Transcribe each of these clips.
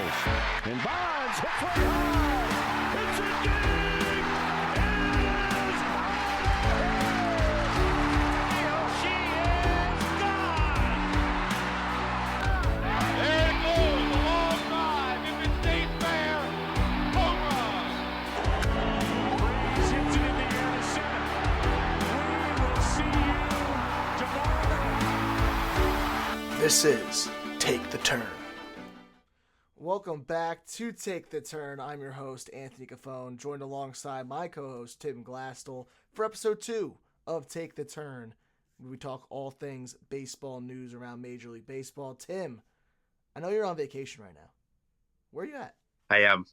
base. And Bonds hits one high. It's a dig. It is out. She is gone. There it goes. A long drive. If it stays fair, home run. Breeze hits it in the air to center. We will see you tomorrow night. This is Take the Turn. Welcome back to Take the Turn. I'm your host, Anthony Cafone, joined alongside my co-host, Tim Glassel, for episode 2 of Take the Turn, where we talk all things baseball news around Major League Baseball. Tim, I know you're on vacation right now. Where are you at? I am.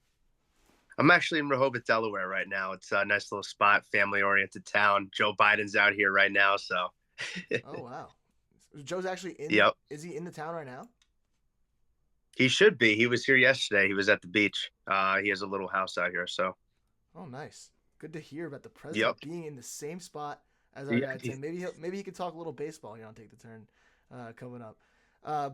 I'm actually in Rehoboth, Delaware right now. It's a nice little spot, family-oriented town. Joe Biden's out here right now, so. Oh, wow. Joe's actually in. Yep. Is he in the town right now? He should be. He was here yesterday. He was at the beach. He has a little house out here, so. Oh, nice. Good to hear about the president being in the same spot as our guy Tim. Maybe he could talk a little baseball here on Take the Turn coming up.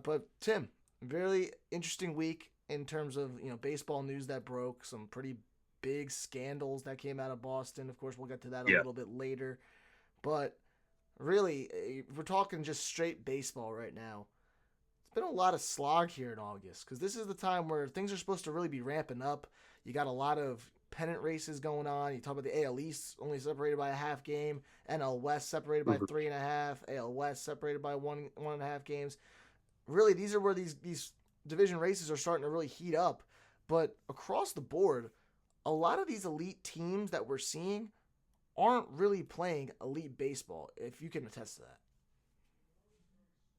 But Tim, very interesting week in terms of baseball news that broke. Some pretty big scandals that came out of Boston. Of course, we'll get to that a little bit later. But really, if we're talking just straight baseball right now, it's been a lot of slog here in August because this is the time where things are supposed to really be ramping up. You got a lot of pennant races going on. You talk about the AL East only separated by a half game, NL West separated by 3.5, AL West separated by 1.5 games. Really, these are where these division races are starting to really heat up. But across the board, a lot of these elite teams that we're seeing aren't really playing elite baseball, if you can attest to that.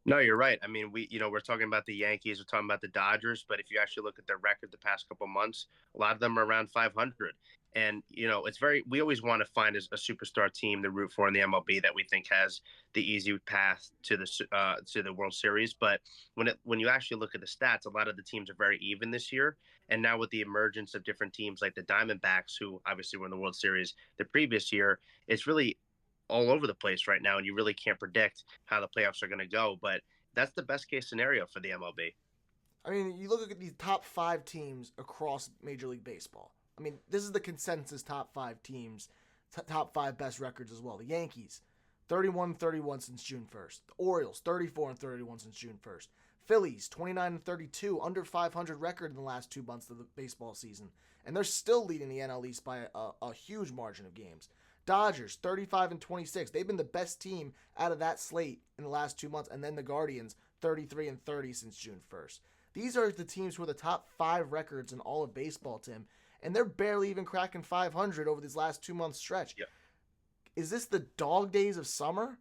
No, you're right. I mean, we're talking about the Yankees, we're talking about the Dodgers, but if you actually look at their record the past couple months, a lot of them are around 500. And, we always want to find a superstar team to root for in the MLB that we think has the easy path to the World Series. But when you actually look at the stats, a lot of the teams are very even this year. And now with the emergence of different teams like the Diamondbacks, who obviously were in the World Series the previous year, it's really all over the place right now, and you really can't predict how the playoffs are going to go. But that's the best case scenario for the MLB. I mean, you look at these top 5 teams across Major League Baseball. I mean, this is the consensus top 5 teams, top 5 best records as well. The Yankees, 31-31 since June 1st. The Orioles, 34-31 since June 1st. Phillies, 29-32, under 500 record in the last 2 months of the baseball season. And they're still leading the NL East by a huge margin of games. Dodgers, 35-26. They've been the best team out of that slate in the last 2 months. And then the Guardians, 33-30 since June 1st. These are the teams who are the top 5 records in all of baseball, Tim. And they're barely even cracking 500 over this last 2 month stretch. Yep. Is this the dog days of summer?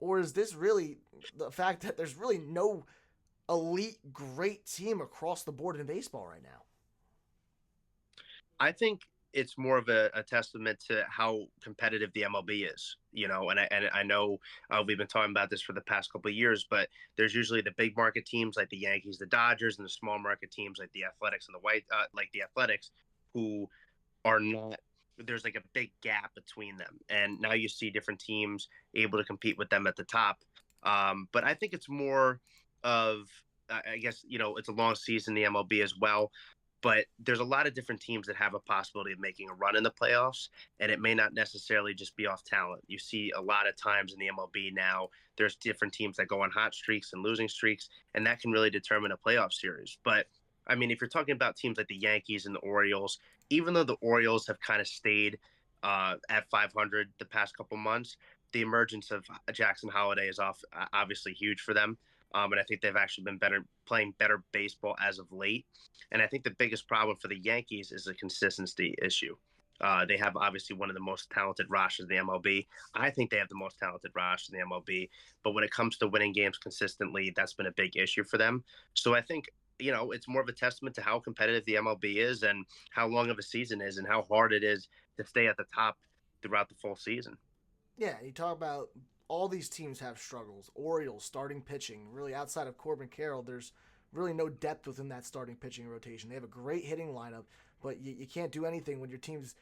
Or is this really the fact that there's really no elite, great team across the board in baseball right now? I think it's more of a testament to how competitive the MLB is, and I know we've been talking about this for the past couple of years, but there's usually the big market teams like the Yankees, the Dodgers, and the small market teams like the Athletics and the Athletics, who are not. There's like a big gap between them, and now you see different teams able to compete with them at the top. But I think it's more of, I guess, it's a long season, the MLB as well. But there's a lot of different teams that have a possibility of making a run in the playoffs, and it may not necessarily just be off talent. You see a lot of times in the MLB now, there's different teams that go on hot streaks and losing streaks, and that can really determine a playoff series. But, I mean, if you're talking about teams like the Yankees and the Orioles, even though the Orioles have kind of stayed at 500 the past couple months, the emergence of Jackson Holliday is obviously huge for them. And I think they've actually been playing better baseball as of late. And I think the biggest problem for the Yankees is a consistency issue. They have obviously one of the most talented rosters in the MLB. I think they have the most talented roster in the MLB. But when it comes to winning games consistently, that's been a big issue for them. So I think, it's more of a testament to how competitive the MLB is and how long of a season is and how hard it is to stay at the top throughout the full season. Yeah, you talk about all these teams have struggles. Orioles, starting pitching. Really, outside of Corbin Carroll, there's really no depth within that starting pitching rotation. They have a great hitting lineup, but you can't do anything when your team's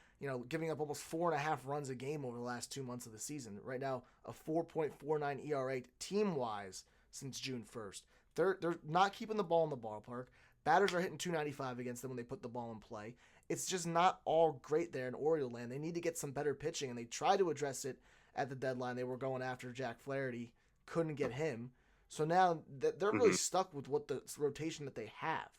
giving up almost 4.5 runs a game over the last 2 months of the season. Right now, a 4.49 ERA team-wise since June 1st. They're not keeping the ball in the ballpark. Batters are hitting 295 against them when they put the ball in play. It's just not all great there in Oriole land. They need to get some better pitching, and they tried to address it at the deadline. They were going after Jack Flaherty, couldn't get him. So now they're really stuck with what the rotation that they have.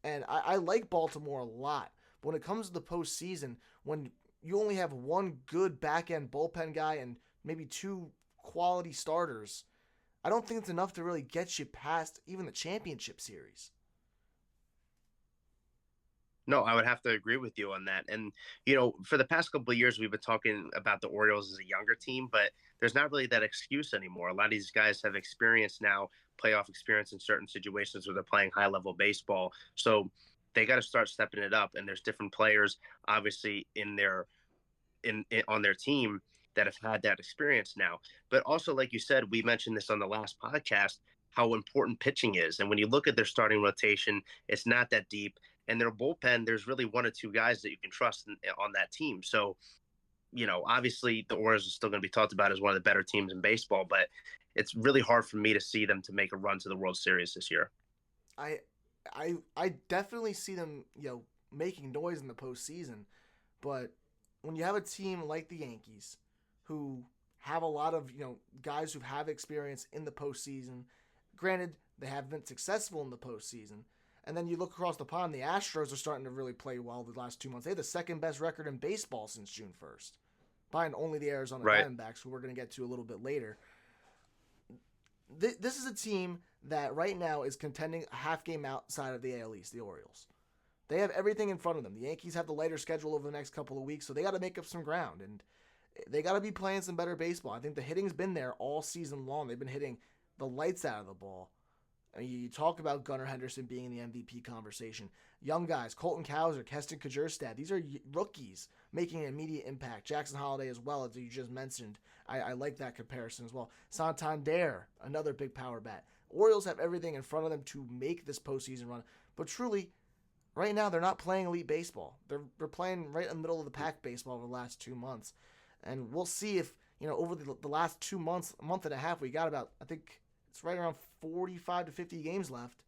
And I like Baltimore a lot. But when it comes to the postseason, when you only have one good back-end bullpen guy and maybe two quality starters, I don't think it's enough to really get you past even the championship series. No, I would have to agree with you on that. And, for the past couple of years, we've been talking about the Orioles as a younger team, but there's not really that excuse anymore. A lot of these guys have experience now, playoff experience in certain situations where they're playing high-level baseball. So they got to start stepping it up. And there's different players, obviously, on their team that have had that experience now. But also, like you said, we mentioned this on the last podcast, how important pitching is. And when you look at their starting rotation, it's not that deep. And their bullpen, there's really one or two guys that you can trust on that team. So, obviously the Orioles are still going to be talked about as one of the better teams in baseball, but it's really hard for me to see them to make a run to the World Series this year. I definitely see them, making noise in the postseason, but when you have a team like the Yankees, who have a lot of, guys who have experience in the postseason, granted, they have been successful in the postseason, and then you look across the pond, the Astros are starting to really play well the last 2 months. They have the second best record in baseball since June 1st, behind only the Arizona Diamondbacks, who we're going to get to a little bit later. This is a team that right now is contending a half game outside of the AL East, the Orioles. They have everything in front of them. The Yankees have the lighter schedule over the next couple of weeks, so they got to make up some ground, and they got to be playing some better baseball. I think the hitting's been there all season long. They've been hitting the lights out of the ball. I mean, you talk about Gunnar Henderson being in the MVP conversation. Young guys, Colton Cowser, Keston Kjerstad, these are rookies making an immediate impact. Jackson Holiday as well, as you just mentioned. I like that comparison as well. Santander, another big power bat. Orioles have everything in front of them to make this postseason run. But truly, right now, they're not playing elite baseball. They're playing right in the middle of the pack baseball over the last 2 months. And we'll see if, over the last 2 months, a month and a half, we got about, I think it's right around 45 to 50 games left,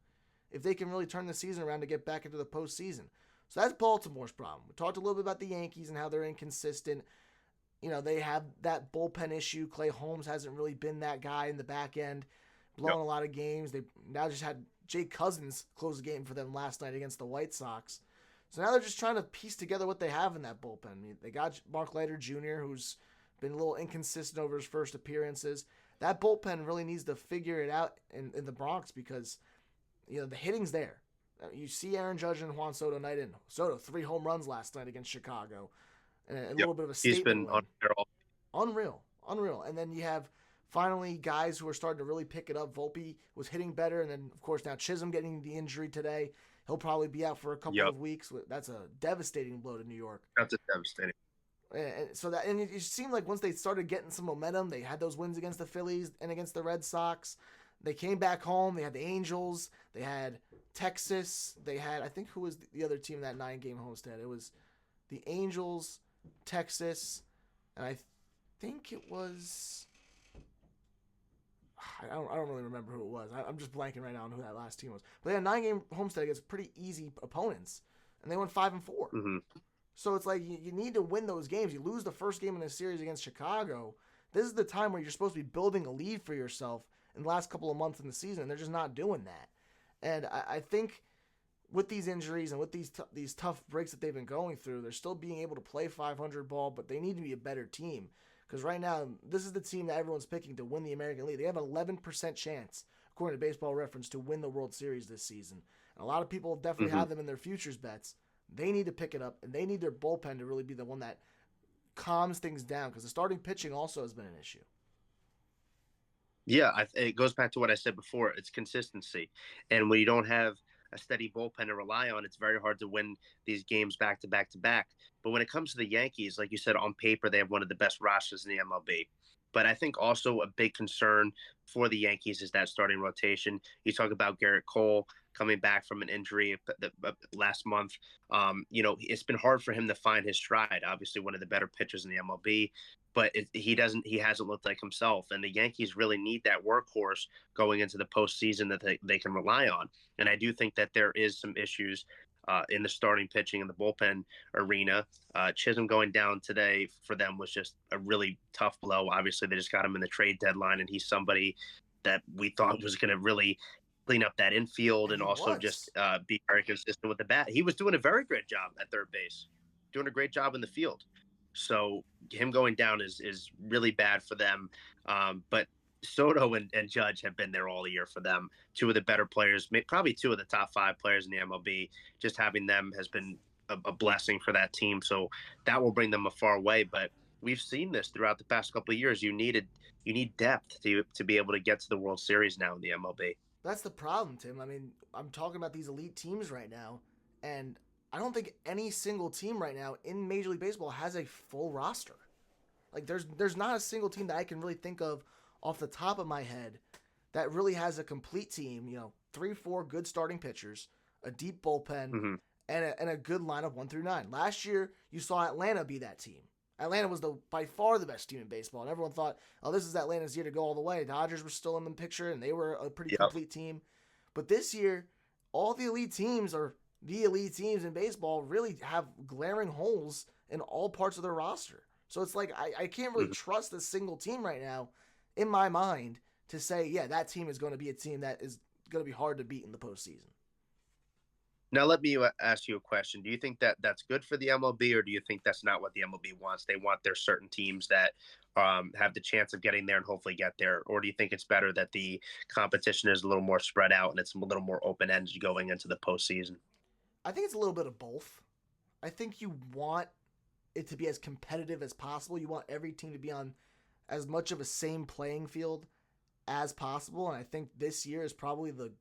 if they can really turn the season around to get back into the postseason. So that's Baltimore's problem. We talked a little bit about the Yankees and how they're inconsistent. They have that bullpen issue. Clay Holmes hasn't really been that guy in the back end, blowing a lot of games. They now just had Jake Cousins close the game for them last night against the White Sox. So now they're just trying to piece together what they have in that bullpen. I mean, they got Mark Leiter Jr., who's been a little inconsistent over his first appearances. That bullpen really needs to figure it out in the Bronx because, the hitting's there. You see Aaron Judge and Juan Soto night in. Soto, 3 home runs last night against Chicago. And a little bit of a statement. He's been unreal. And then you have finally guys who are starting to really pick it up. Volpe was hitting better. And then, of course, now Chisholm getting the injury today. He'll probably be out for a couple of weeks. That's a devastating blow to New York. That's a devastating. And it seemed like once they started getting some momentum, they had those wins against the Phillies and against the Red Sox. They came back home. They had the Angels. They had Texas. They had, I think, who was the other team in that 9-game homestand? It was the Angels, Texas, and I think it was. I don't really remember who it was. I'm just blanking right now on who that last team was. But they had a 9-game homestand against pretty easy opponents, and they went 5-4. Mm-hmm. So it's like you need to win those games. You lose the first game in the series against Chicago. This is the time where you're supposed to be building a lead for yourself in the last couple of months in the season, and they're just not doing that. And I think with these injuries and with these tough breaks that they've been going through, they're still being able to play 500 ball, but they need to be a better team. Because right now, this is the team that everyone's picking to win the American League. They have an 11% chance, according to Baseball Reference, to win the World Series this season. And a lot of people definitely have them in their futures bets. They need to pick it up, and they need their bullpen to really be the one that calms things down because the starting pitching also has been an issue. Yeah, it goes back to what I said before. It's consistency. And when you don't have a steady bullpen to rely on, it's very hard to win these games back to back to back. But when it comes to the Yankees, like you said, on paper, they have one of the best rosters in the MLB. But I think also a big concern for the Yankees is that starting rotation. You talk about Garrett Cole. coming back from an injury last month. It's been hard for him to find his stride. Obviously, one of the better pitchers in the MLB, but he hasn't looked like himself. And the Yankees really need that workhorse going into the postseason that they can rely on. And I do think that there is some issues in the starting pitching and the bullpen arena. Chisholm going down today for them was just a really tough blow. Obviously, they just got him in the trade deadline, and he's somebody that we thought was going to really clean up that infield and also just be very consistent with the bat. He was doing a very great job at third base, doing a great job in the field. So him going down is really bad for them. But Soto and Judge have been there all year for them. Two of the better players, probably two of the top 5 players in the MLB. Just having them has been a blessing for that team. So that will bring them a far way. But we've seen this throughout the past couple of years. You need depth to be able to get to the World Series now in the MLB. That's the problem, Tim. I mean, I'm talking about these elite teams right now, and I don't think any single team right now in Major League Baseball has a full roster. Like, there's not a single team that I can really think of off the top of my head that really has a complete team, 3-4 good starting pitchers, a deep bullpen, and a good lineup 1 through 9. Last year, you saw Atlanta be that team. Atlanta was by far the best team in baseball, and everyone thought, oh, this is Atlanta's year to go all the way. Dodgers were still in the picture, and they were a pretty complete team. But this year, all the elite teams in baseball really have glaring holes in all parts of their roster. So it's like I can't really trust a single team right now, in my mind, to say, yeah, that team is going to be a team that is going to be hard to beat in the postseason. Now, let me ask you a question. Do you think that that's good for the MLB, or do you think that's not what the MLB wants? They want their certain teams that have the chance of getting there and hopefully get there. Or do you think it's better that the competition is a little more spread out and it's a little more open-ended going into the postseason? I think it's a little bit of both. I think you want it to be as competitive as possible. You want every team to be on as much of a same playing field as possible. And I think this year is probably the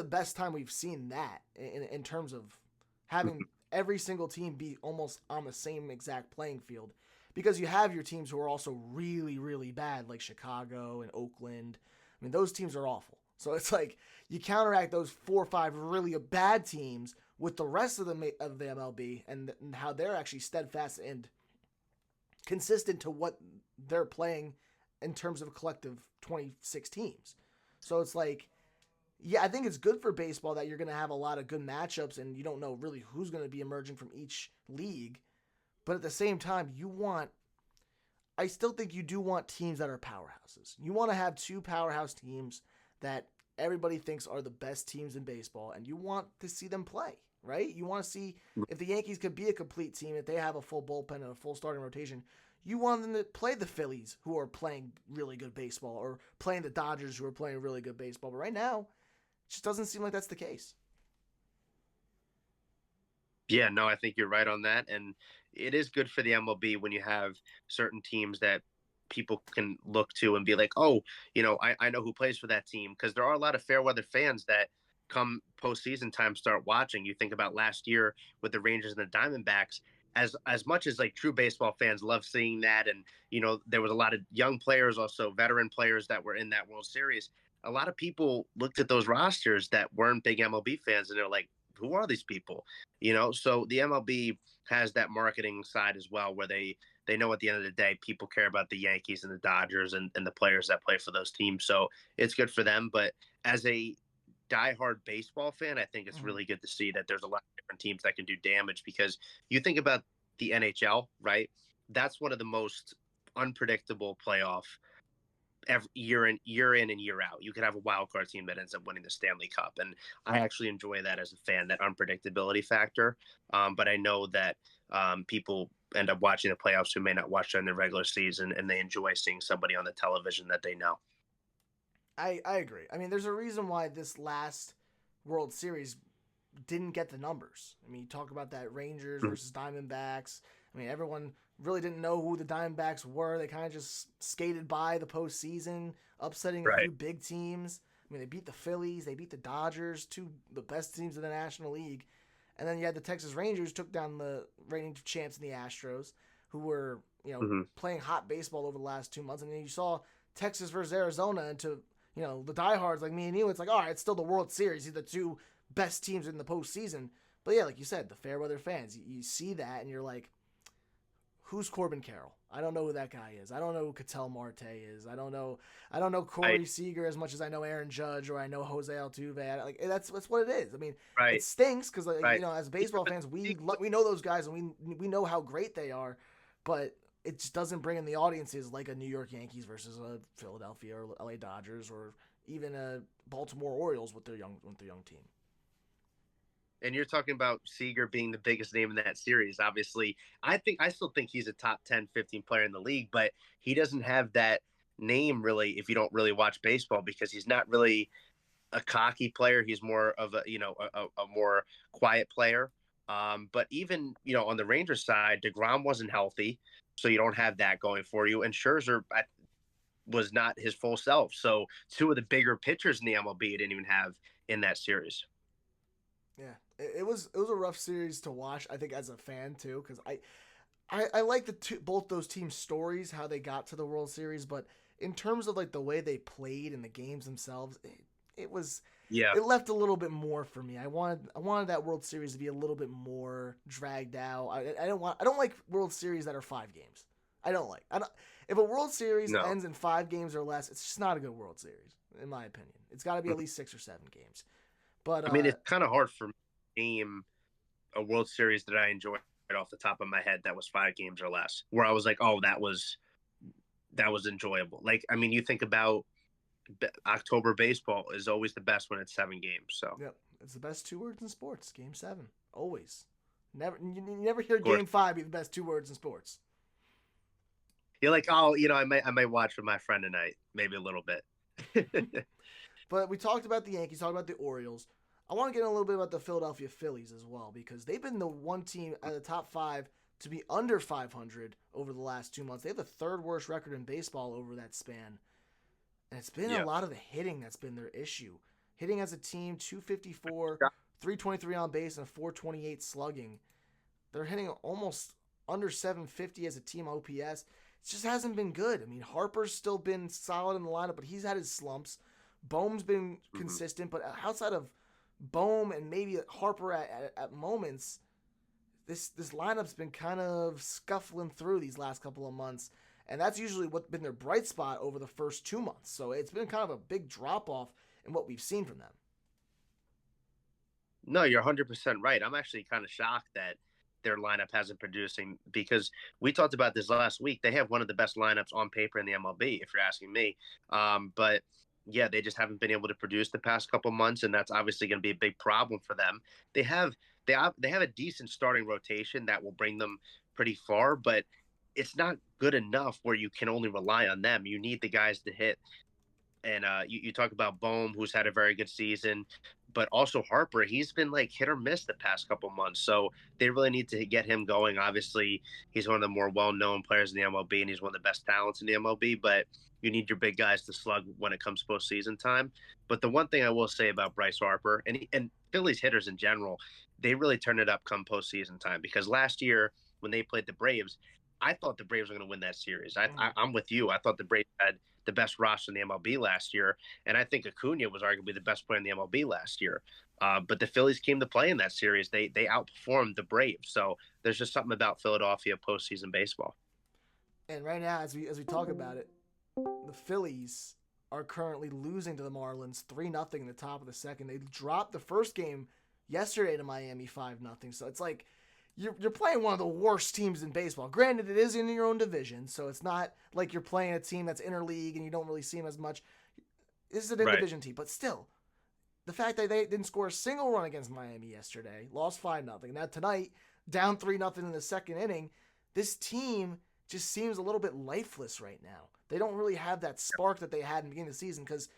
best time we've seen that in terms of having every single team be almost on the same exact playing field, because you have your teams who are also really, really bad, like Chicago and Oakland. I mean, those teams are awful. So it's like you counteract those 4 or 5 really bad teams with the rest of the MLB and how they're actually steadfast and consistent to what they're playing in terms of a collective 26 teams. So it's like, yeah, I think it's good for baseball that you're going to have a lot of good matchups and you don't know really who's going to be emerging from each league. But at the same time, I still think you do want teams that are powerhouses. You want to have 2 powerhouse teams that everybody thinks are the best teams in baseball, and you want to see them play, right? You want to see if the Yankees could be a complete team, if they have a full bullpen and a full starting rotation. You want them to play the Phillies, who are playing really good baseball, or playing the Dodgers, who are playing really good baseball. But right now, it just doesn't seem like that's the case. Yeah, no, I think you're right on that. And it is good for the MLB when you have certain teams that people can look to and be like, oh, I know who plays for that team. Because there are a lot of fair weather fans that come postseason time start watching. You think about last year with the Rangers and the Diamondbacks. As much as like true baseball fans love seeing that, and there was a lot of young players, also veteran players that were in that World Series. A lot of people looked at those rosters that weren't big MLB fans, and they're like, who are these people? So the MLB has that marketing side as well, where they know at the end of the day, people care about the Yankees and the Dodgers and the players that play for those teams. So it's good for them. But as a diehard baseball fan, I think it's really good to see that there's a lot of different teams that can do damage, because you think about the NHL, right? That's one of the most unpredictable playoff year in and year out. You could have a wild card team that ends up winning the Stanley Cup, and I actually enjoy that as a fan, that unpredictability factor. But I know that people end up watching the playoffs who may not watch during the regular season, and they enjoy seeing somebody on the television that they know. I agree. I mean, there's a reason why this last World Series didn't get the numbers. I mean, you talk about that Rangers versus Diamondbacks. I mean, everyone really didn't know who the Diamondbacks were. They kind of just skated by the postseason, upsetting a few big teams. I mean, they beat the Phillies, they beat the Dodgers, 2 the best teams in the National League. And then you had the Texas Rangers took down the reigning champs in the Astros, who were, playing hot baseball over the last 2 months. And then you saw Texas versus Arizona, and to the diehards like me and you, it's like, all right, it's still the World Series. These are the two best teams in the postseason. But yeah, like you said, the fair weather fans, you see that and you're like, who's Corbin Carroll? I don't know who that guy is. I don't know who Ketel Marte is. I don't know Corey Seager as much as I know Aaron Judge or I know Jose Altuve. Like that's what it is. I mean, it stinks because as baseball fans, we know those guys and we know how great they are, but it just doesn't bring in the audiences like a New York Yankees versus a Philadelphia or LA Dodgers or even a Baltimore Orioles with their young team. And you're talking about Seager being the biggest name in that series. Obviously, I still think he's a top 10, 15 player in the league, but he doesn't have that name really if you don't really watch baseball because he's not really a cocky player. He's more of a more quiet player. But even, on the Rangers side, DeGrom wasn't healthy, so you don't have that going for you. And Scherzer was not his full self. So two of the bigger pitchers in the MLB didn't even have in that series. Yeah, it was a rough series to watch. I think as a fan too, because I like both those teams' stories, how they got to the World Series, but in terms of like the way they played and the games themselves, it left a little bit more for me. I wanted that World Series to be a little bit more dragged out. I don't like World Series that are 5 games. If a World Series ends in 5 games or less, it's just not a good World Series in my opinion. It's got to be at least 6 or 7 games. But I mean, it's kind of hard for me to name a World Series that I enjoyed right off the top of my head that was 5 games or less, where I was like, oh, that was enjoyable. Like, I mean, you think about October baseball is always the best when it's 7 games. So yep, it's the best 2 words in sports. Game 7, always. You never hear Game 5 be the best 2 words in sports. You're like, oh, I might watch with my friend tonight, maybe a little bit. But we talked about the Yankees, talked about the Orioles. I want to get a little bit about the Philadelphia Phillies as well because they've been the one team at the top 5 to be under 500 over the last 2 months. They have the 3rd worst record in baseball over that span. And it's been a lot of the hitting that's been their issue. Hitting as a team, 254, 323 on base, and 428 slugging. They're hitting almost under 750 as a team OPS. It just hasn't been good. I mean, Harper's still been solid in the lineup, but he's had his slumps. Bohm's been consistent, but outside of Bohm and maybe Harper at moments, this lineup's been kind of scuffling through these last couple of months, and that's usually what's been their bright spot over the first 2 months. So it's been kind of a big drop-off in what we've seen from them. No, you're 100% right. I'm actually kind of shocked that their lineup hasn't producing because we talked about this last week. They have one of the best lineups on paper in the MLB, if you're asking me. But yeah, they just haven't been able to produce the past couple months, and that's obviously going to be a big problem for them. They have a decent starting rotation that will bring them pretty far, but it's not good enough where you can only rely on them. You need the guys to hit. And you talk about Bohm, who's had a very good season, but also Harper. He's been like hit or miss the past couple months. So they really need to get him going. Obviously, he's one of the more well-known players in the MLB, and he's one of the best talents in the MLB, but you need your big guys to slug when it comes postseason time. But the one thing I will say about Bryce Harper and Phillies hitters in general, they really turn it up come postseason time because last year when they played the Braves, I thought the Braves were going to win that series. I'm with you. I thought the Braves had the best roster in the MLB last year, and I think Acuna was arguably the best player in the MLB last year. But the Phillies came to play in that series. They outperformed the Braves. So there's just something about Philadelphia postseason baseball. And right now, as we talk about it, the Phillies are currently losing to the Marlins 3-0 in the top of the second. They dropped the first game yesterday to Miami 5-0. So it's like you're playing one of the worst teams in baseball. Granted, it is in your own division, so it's not like you're playing a team that's interleague and you don't really see them as much. This is an in-division team, but still, the fact that they didn't score a single run against Miami yesterday, lost 5-0. Now tonight, down 3-0 in the second inning, this team just seems a little bit lifeless right now. They don't really have that spark that they had in the beginning of the season because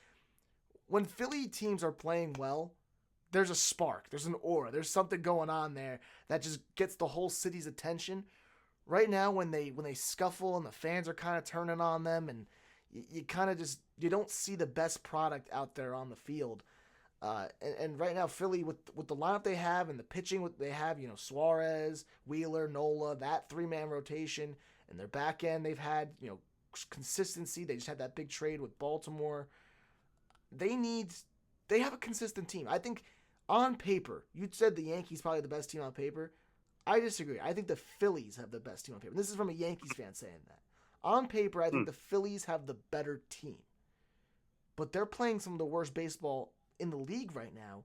when Philly teams are playing well, there's a spark, there's an aura, there's something going on there that just gets the whole city's attention. Right now, when they scuffle and the fans are kind of turning on them, and you kind of just you don't see the best product out there on the field. And right now, Philly with the lineup they have and the pitching they have, Suarez, Wheeler, Nola, that 3-man rotation, and their back end they've had consistency. They just had that big trade with Baltimore. they have a consistent team. I think on paper, you said the Yankees probably the best team on paper. I disagree. I think the Phillies have the best team on paper. This is from a Yankees fan saying that. On paper, I think the Phillies have the better team. But they're playing some of the worst baseball in the league right now.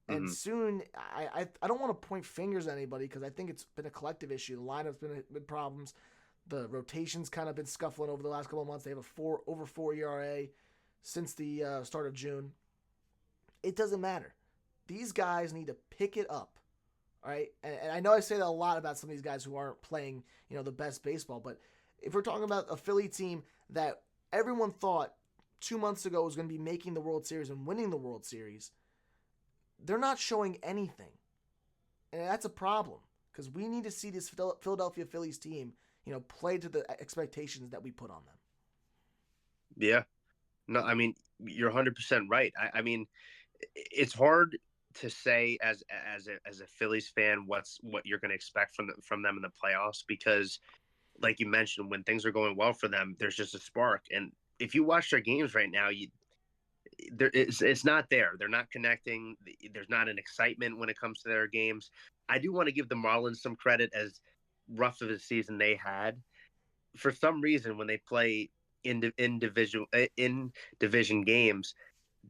And soon, I don't want to point fingers at anybody because I think it's been a collective issue. The lineup's been problems. The rotation's kind of been scuffling over the last couple of months. They have a over 4 ERA since the start of June. It doesn't matter. These guys need to pick it up. All right, and I know I say that a lot about some of these guys who aren't playing, the best baseball. But if we're talking about a Philly team that everyone thought 2 months ago was going to be making the World Series and winning the World Series, they're not showing anything, and that's a problem because we need to see this Philadelphia Phillies team, play to the expectations that we put on them. Yeah, no, I mean you're 100% right. I mean, it's hard to say as a Phillies fan what you're going to expect from them in the playoffs because, like you mentioned, when things are going well for them, there's just a spark. And if you watch their games right now, it's not there. They're not connecting. There's not an excitement when it comes to their games. I do want to give the Marlins some credit as rough of a season they had. For some reason, when they play in division games,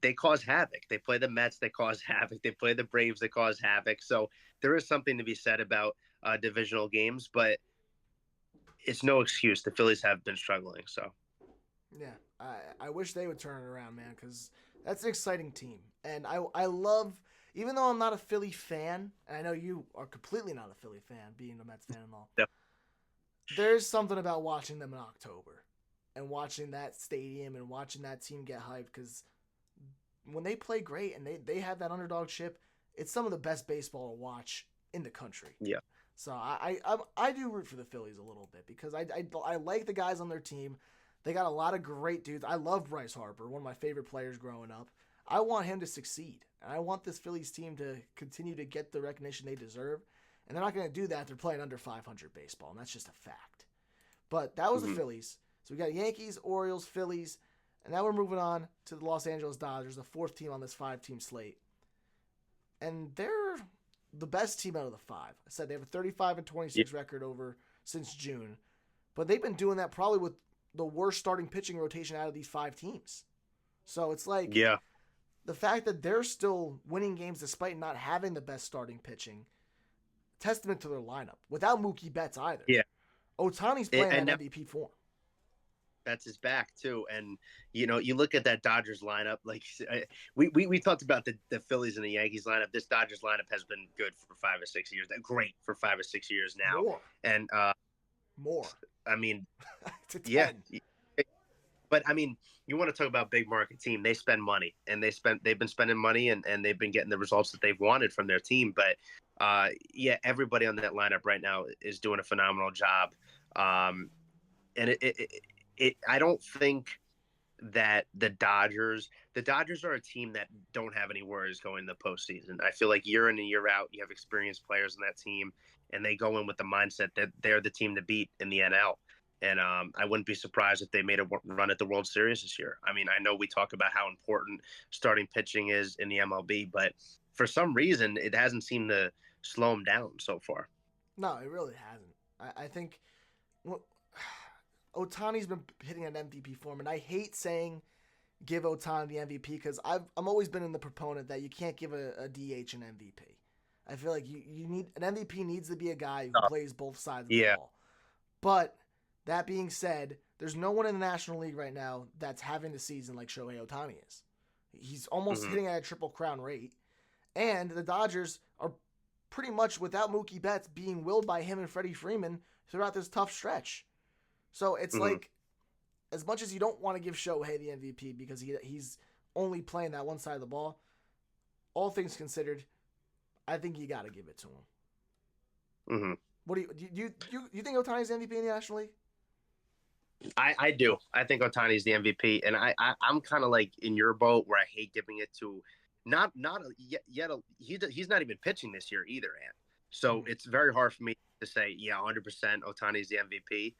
they cause havoc. They play the Mets, they cause havoc. They play the Braves, they cause havoc. So there is something to be said about divisional games, but it's no excuse. The Phillies have been struggling. So, yeah, I wish they would turn it around, man, because that's an exciting team. And I love, even though I'm not a Philly fan, and I know you are completely not a Philly fan, being a Mets fan and all, yeah. There's something about watching them in October and watching that stadium and watching that team get hyped because when they play great and they have that underdog chip, it's some of the best baseball to watch in the country. Yeah. So I do root for the Phillies a little bit because I like the guys on their team. They got a lot of great dudes. I love Bryce Harper, one of my favorite players growing up. I want him to succeed. And I want this Phillies team to continue to get the recognition they deserve. And they're not going to do that. They're playing under 500 baseball, and that's just a fact. But that was the Phillies. So we got Yankees, Orioles, Phillies. And now we're moving on to the Los Angeles Dodgers, the fourth team on this 5-team slate. And they're the best team out of the 5. I said they have a 35-26 record over since June. But they've been doing that probably with the worst starting pitching rotation out of these 5 teams. So it's like the fact that they're still winning games despite not having the best starting pitching, testament to their lineup. Without Mookie Betts either. Yeah. Ohtani's playing at MVP form. That's his back too, and you look at that Dodgers lineup. Like we talked about the Phillies and the Yankees lineup. This Dodgers lineup has been good for 5 or 6 years. Great for 5 or 6 years now. More. I mean, to 10. Yeah. But I mean, you want to talk about big market team? They spend money, and they've been spending money, and they've been getting the results that they've wanted from their team. But everybody on that lineup right now is doing a phenomenal job. And I don't think that the Dodgers are a team that don't have any worries going to the postseason. I feel like year in and year out, you have experienced players on that team, and they go in with the mindset that they're the team to beat in the NL. And I wouldn't be surprised if they made a run at the World Series this year. I mean, I know we talk about how important starting pitching is in the MLB, but for some reason, it hasn't seemed to slow them down so far. No, it really hasn't. I think Ohtani's been hitting an MVP form, and I hate saying give Ohtani the MVP because I'm always been in the proponent that you can't give a DH an MVP. I feel like you need an MVP needs to be a guy who plays both sides of the ball. But that being said, there's no one in the National League right now that's having the season like Shohei Ohtani is. He's almost hitting at a Triple Crown rate, and the Dodgers are pretty much without Mookie Betts being willed by him and Freddie Freeman throughout this tough stretch. So it's like, as much as you don't want to give Shohei the MVP because he's only playing that one side of the ball, all things considered, I think you got to give it to him. What do you think Ohtani's the MVP in the National League? I do. I think Ohtani's the MVP, and I'm kind of like in your boat where I hate giving it to he's not even pitching this year either, Ant. So it's very hard for me to say 100% Ohtani's the MVP.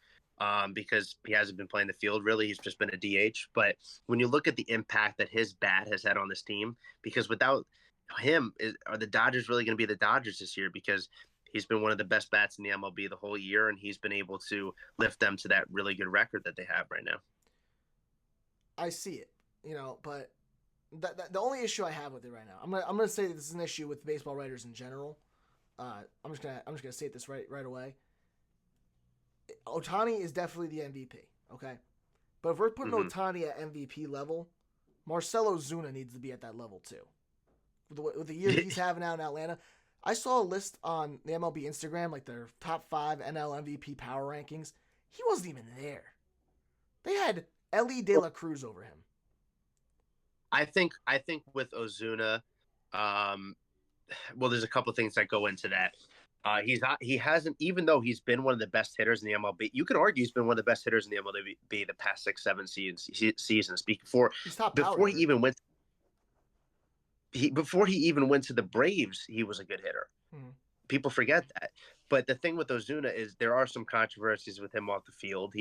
because he hasn't been playing the field really. He's just been a DH. But when you look at the impact that his bat has had on this team, because without him, are the Dodgers really going to be the Dodgers this year? Because he's been one of the best bats in the MLB the whole year, and he's been able to lift them to that really good record that they have right now. I see it, but the only issue I have with it right now, I'm gonna say that this is an issue with baseball writers in general. I'm just gonna state this right away. Ohtani is definitely the MVP, okay? But if we're putting Ohtani at MVP level, Marcell Ozuna needs to be at that level too. With the year he's having out in Atlanta, I saw a list on the MLB Instagram, like their top 5 NL MVP power rankings. He wasn't even there. They had Elly De La Cruz over him. I think with Ozuna, well, there's a couple of things that go into that. He hasn't, even though he's been one of the best hitters in the MLB, you could argue he's been one of the best hitters in the MLB the past 6-7 seasons. Before he even went to the Braves, he was a good hitter. People forget that. But the thing with Ozuna is there are some controversies with him off the field.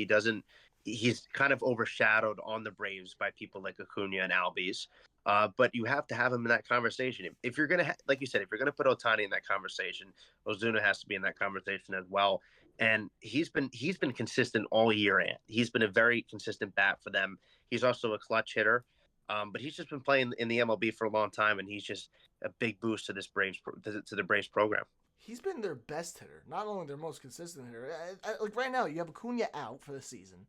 He's kind of overshadowed on the Braves by people like Acuna and Albies. But you have to have him in that conversation. If you're going to, like you said, if you're going to put Ohtani in that conversation, Ozuna has to be in that conversation as well. And he's been consistent all year. And he's been a very consistent bat for them. He's also a clutch hitter. But he's just been playing in the MLB for a long time, and he's just a big boost to the Braves program. He's been their best hitter, not only their most consistent hitter. Like right now, you have Acuna out for the season.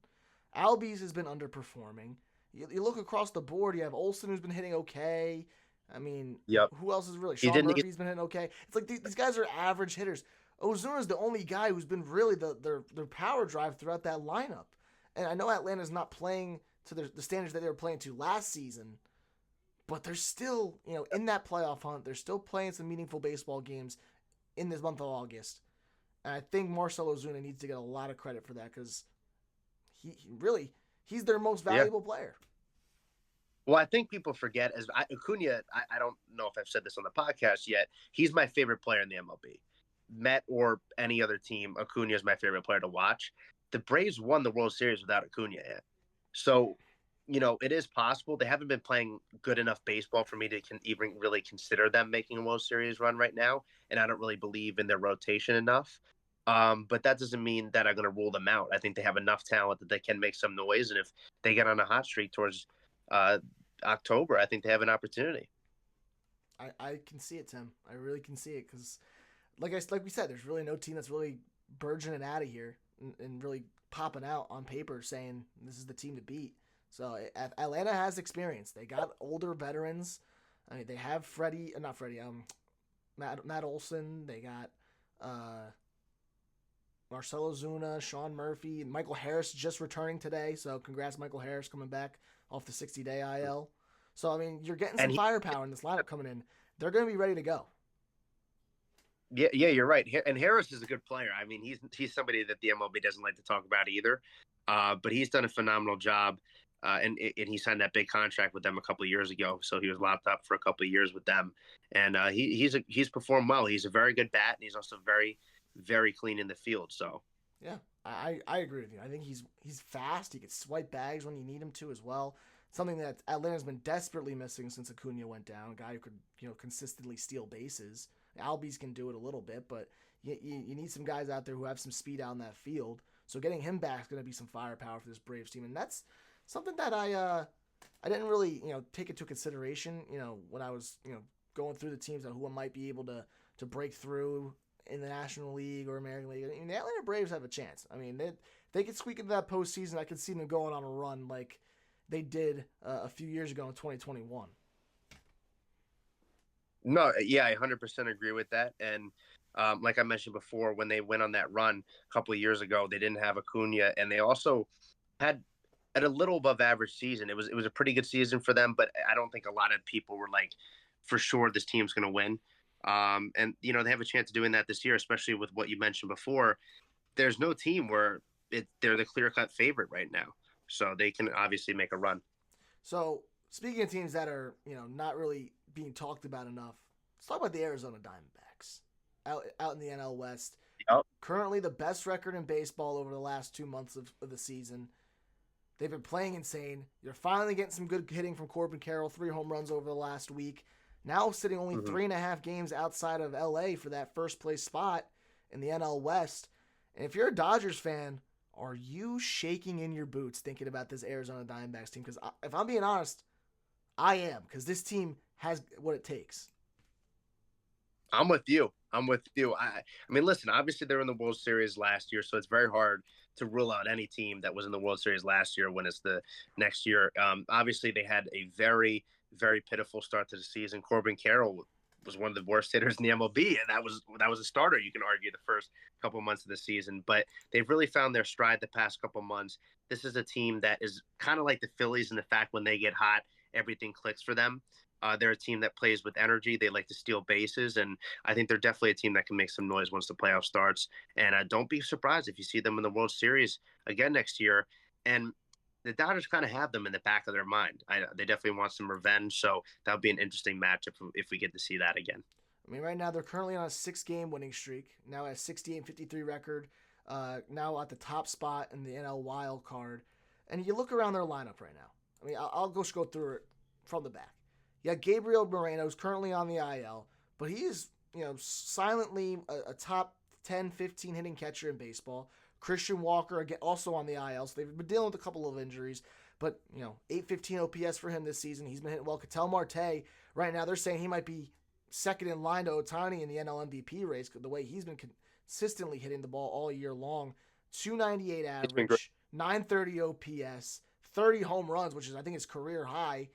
Albies has been underperforming. You look across the board, you have Olsen who's been hitting okay. I mean, who else is really? Sean Murphy's been hitting okay. It's like these guys are average hitters. Ozuna's the only guy who's been really their power drive throughout that lineup. And I know Atlanta's not playing to the standards that they were playing to last season, but they're still, in that playoff hunt. They're still playing some meaningful baseball games in this month of August. And I think Marcell Ozuna needs to get a lot of credit for that because he's their most valuable player. Well, I think people forget Acuna. I don't know if I've said this on the podcast yet. He's my favorite player in the MLB. Met or any other team, Acuna is my favorite player to watch. The Braves won the World Series without Acuna yet. So, it is possible. They haven't been playing good enough baseball for me to even really consider them making a World Series run right now. And I don't really believe in their rotation enough. But that doesn't mean that I'm going to rule them out. I think they have enough talent that they can make some noise. And if they get on a hot streak towards October, I think they have an opportunity. I can see it, Tim. I really can see it because, like we said, there's really no team that's really burgeoning out of here and really popping out on paper saying this is the team to beat. So Atlanta has experience. They got older veterans. I mean, they have Matt Olson. They got Marcell Ozuna, Sean Murphy, and Michael Harris just returning today. So congrats, Michael Harris, coming back off the 60-day IL. So, I mean, you're getting some firepower in this lineup coming in. They're going to be ready to go. Yeah, you're right. And Harris is a good player. I mean, he's somebody that the MLB doesn't like to talk about either. But he's done a phenomenal job. And he signed that big contract with them a couple of years ago. So he was locked up for a couple of years with them. And he's performed well. He's a very good bat, and he's also very, very clean in the field. So yeah, I agree with you. I think he's fast. He can swipe bags when you need him to as well. Something that Atlanta's been desperately missing since Acuna went down. A guy who could consistently steal bases. Albies can do it a little bit, but you need some guys out there who have some speed out in that field. So getting him back is going to be some firepower for this Braves team, and that's something that I didn't really take into consideration when I was going through the teams and who might be able to break through in the National League or American League. I mean, the Atlanta Braves have a chance. I mean, they could squeak into that postseason. I could see them going on a run like they did a few years ago in 2021. No, yeah, I 100% agree with that. And like I mentioned before, when they went on that run a couple of years ago, they didn't have Acuna, and they also had a little above average season. It was a pretty good season for them, but I don't think a lot of people were like, for sure this team's going to win. And they have a chance of doing that this year, especially with what you mentioned before. There's no team where they're the clear-cut favorite right now, so they can obviously make a run. So speaking of teams that are not really being talked about enough, let's talk about the Arizona Diamondbacks out in the NL West. Yep. Currently the best record in baseball over the last 2 months of the season. They've been playing insane. You're finally getting some good hitting from Corbin Carroll, 3 home runs over the last week. Now sitting only 3.5 games outside of LA for that first place spot in the NL West. And if you're a Dodgers fan, are you shaking in your boots thinking about this Arizona Diamondbacks team? Because if I'm being honest, I am. Because this team has what it takes. I'm with you. I mean, listen, obviously they're in the World Series last year, so it's very hard to rule out any team that was in the World Series last year when it's the next year. Obviously, they had a very, very pitiful start to the season. Corbin Carroll was one of the worst hitters in the MLB, and that was a starter, you can argue, the first couple months of the season. But they've really found their stride the past couple months. This is a team that is kind of like the Phillies in the fact when they get hot, everything clicks for them. They're a team that plays with energy. They like to steal bases, and I think they're definitely a team that can make some noise once the playoff starts. And don't be surprised if you see them in the World Series again next year. And the Dodgers kind of have them in the back of their mind. They definitely want some revenge, so that would be an interesting matchup if we get to see that again. I mean, right now they're currently on a 6-game winning streak. Now at 68-53 record. Now at the top spot in the NL wild card. And you look around their lineup right now. I mean, I'll go through it from the back. Yeah, Gabriel Moreno is currently on the IL, but he is, silently a top 10, 15 hitting catcher in baseball. Christian Walker, again, also on the IL, so they've been dealing with a couple of injuries, but, 815 OPS for him this season. He's been hitting well. Ketel Marte, right now, they're saying he might be second in line to Ohtani in the NL MVP race, the way he's been consistently hitting the ball all year long. 298 average, 930 OPS, 30 home runs, which is, I think, his career high.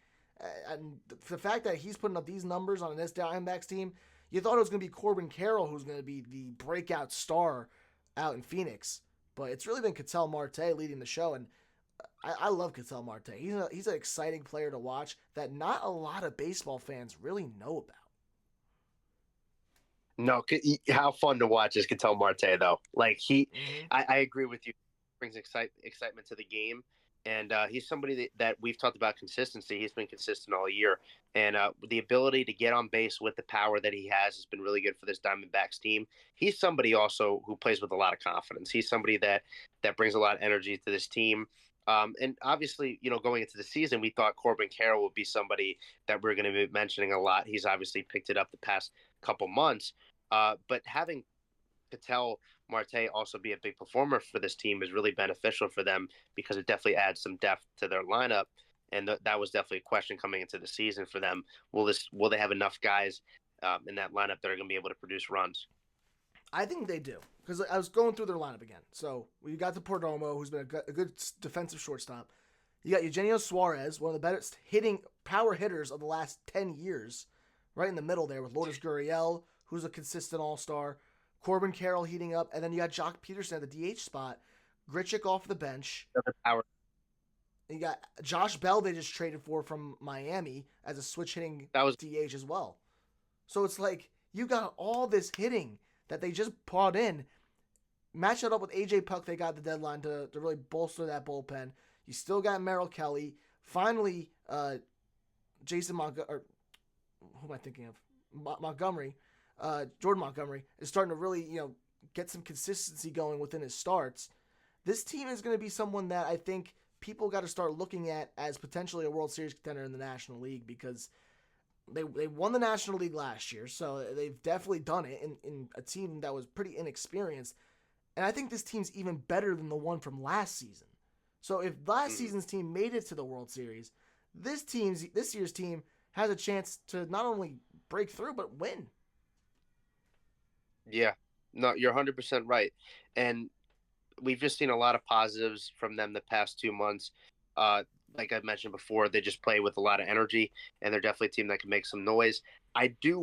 And the fact that he's putting up these numbers on this Diamondbacks team, you thought it was going to be Corbin Carroll who's going to be the breakout star out in Phoenix. But it's really been Ketel Marte leading the show. And I love Ketel Marte. He's an exciting player to watch that not a lot of baseball fans really know about. No, how fun to watch is Ketel Marte, though. Like, I agree with you. Brings excitement to the game. And he's somebody that we've talked about consistency. He's been consistent all year. And the ability to get on base with the power that he has been really good for this Diamondbacks team. He's somebody also who plays with a lot of confidence. He's somebody that brings a lot of energy to this team. And obviously, going into the season, we thought Corbin Carroll would be somebody that we're going to be mentioning a lot. He's obviously picked it up the past couple months. But having Ketel Marte also be a big performer for this team is really beneficial for them because it definitely adds some depth to their lineup. And that was definitely a question coming into the season for them. Will they have enough guys in that lineup that are going to be able to produce runs? I think they do because I was going through their lineup again. So we got the Perdomo, who's been a good defensive shortstop. You got Eugenio Suarez, one of the best power hitters of the last 10 years, right in the middle there with Lourdes Gurriel, who's a consistent all-star. Corbin Carroll heating up, and then you got Jock Peterson at the DH spot. Grichuk off the bench. Power. You got Josh Bell they just traded for from Miami as a switch hitting DH as well. So it's like you got all this hitting that they just brought in. Match it up with AJ Puck they got the deadline to really bolster that bullpen. You still got Merrill Kelly. Finally, Jason Montgomery. Who am I thinking of? Montgomery. Jordan Montgomery is starting to really, get some consistency going within his starts. This team is going to be someone that I think people got to start looking at as potentially a World Series contender in the National League because they won the National League last year, so they've definitely done it in a team that was pretty inexperienced. And I think this team's even better than the one from last season. So if last season's team made it to the World Series, this year's team has a chance to not only break through but win. Yeah, no, you're 100% right. And we've just seen a lot of positives from them the past 2 months. Like I mentioned before, they just play with a lot of energy, and they're definitely a team that can make some noise. I do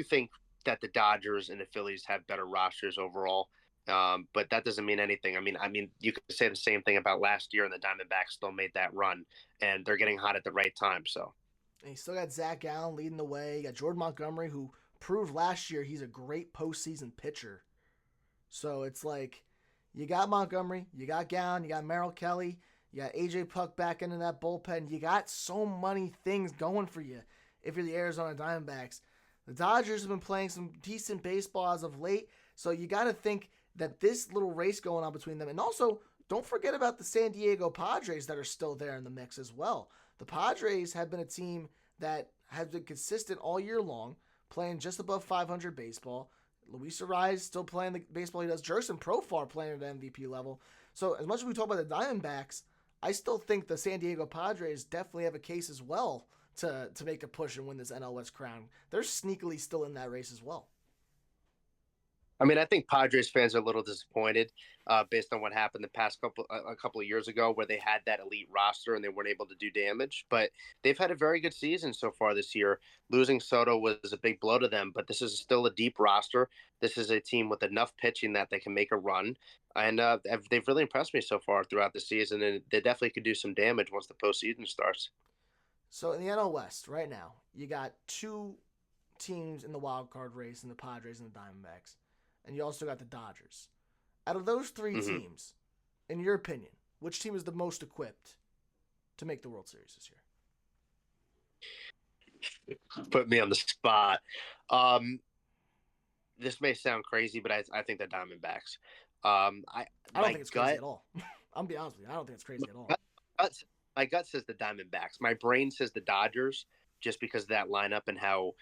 think that the Dodgers and the Phillies have better rosters overall, but that doesn't mean anything. I mean, you could say the same thing about last year, and the Diamondbacks still made that run, and they're getting hot at the right time. So, and you still got Zach Gallen leading the way. You got Jordan Montgomery, who proved last year he's a great postseason pitcher. So it's like you got Montgomery, you got Gallen, you got Merrill Kelly, you got AJ Puck back into that bullpen. You got so many things going for you if you're the Arizona Diamondbacks. The Dodgers have been playing some decent baseball as of late, so you got to think that this little race going on between them, and also don't forget about the San Diego Padres that are still there in the mix as well. The Padres have been a team that has been consistent all year long, playing just above 500 baseball. Luis Arraez still playing the baseball he does. Jerson Profar playing at the MVP level. So as much as we talk about the Diamondbacks, I still think the San Diego Padres definitely have a case as well to make a push and win this NL West crown. They're sneakily still in that race as well. I mean, I think Padres fans are a little disappointed based on what happened a couple of years ago, where they had that elite roster and they weren't able to do damage. But they've had a very good season so far this year. Losing Soto was a big blow to them, but this is still a deep roster. This is a team with enough pitching that they can make a run, and they've really impressed me so far throughout the season. And they definitely could do some damage once the postseason starts. So in the NL West right now, you got two teams in the wild card race, in the Padres and the Diamondbacks. And you also got the Dodgers. Out of those three teams, in your opinion, which team is the most equipped to make the World Series this year? Put me on the spot. This may sound crazy, but I think the Diamondbacks. I don't think it's crazy at all. I'm be honest with you. I don't think it's crazy at all. My gut says the Diamondbacks. My brain says the Dodgers, just because of that lineup and how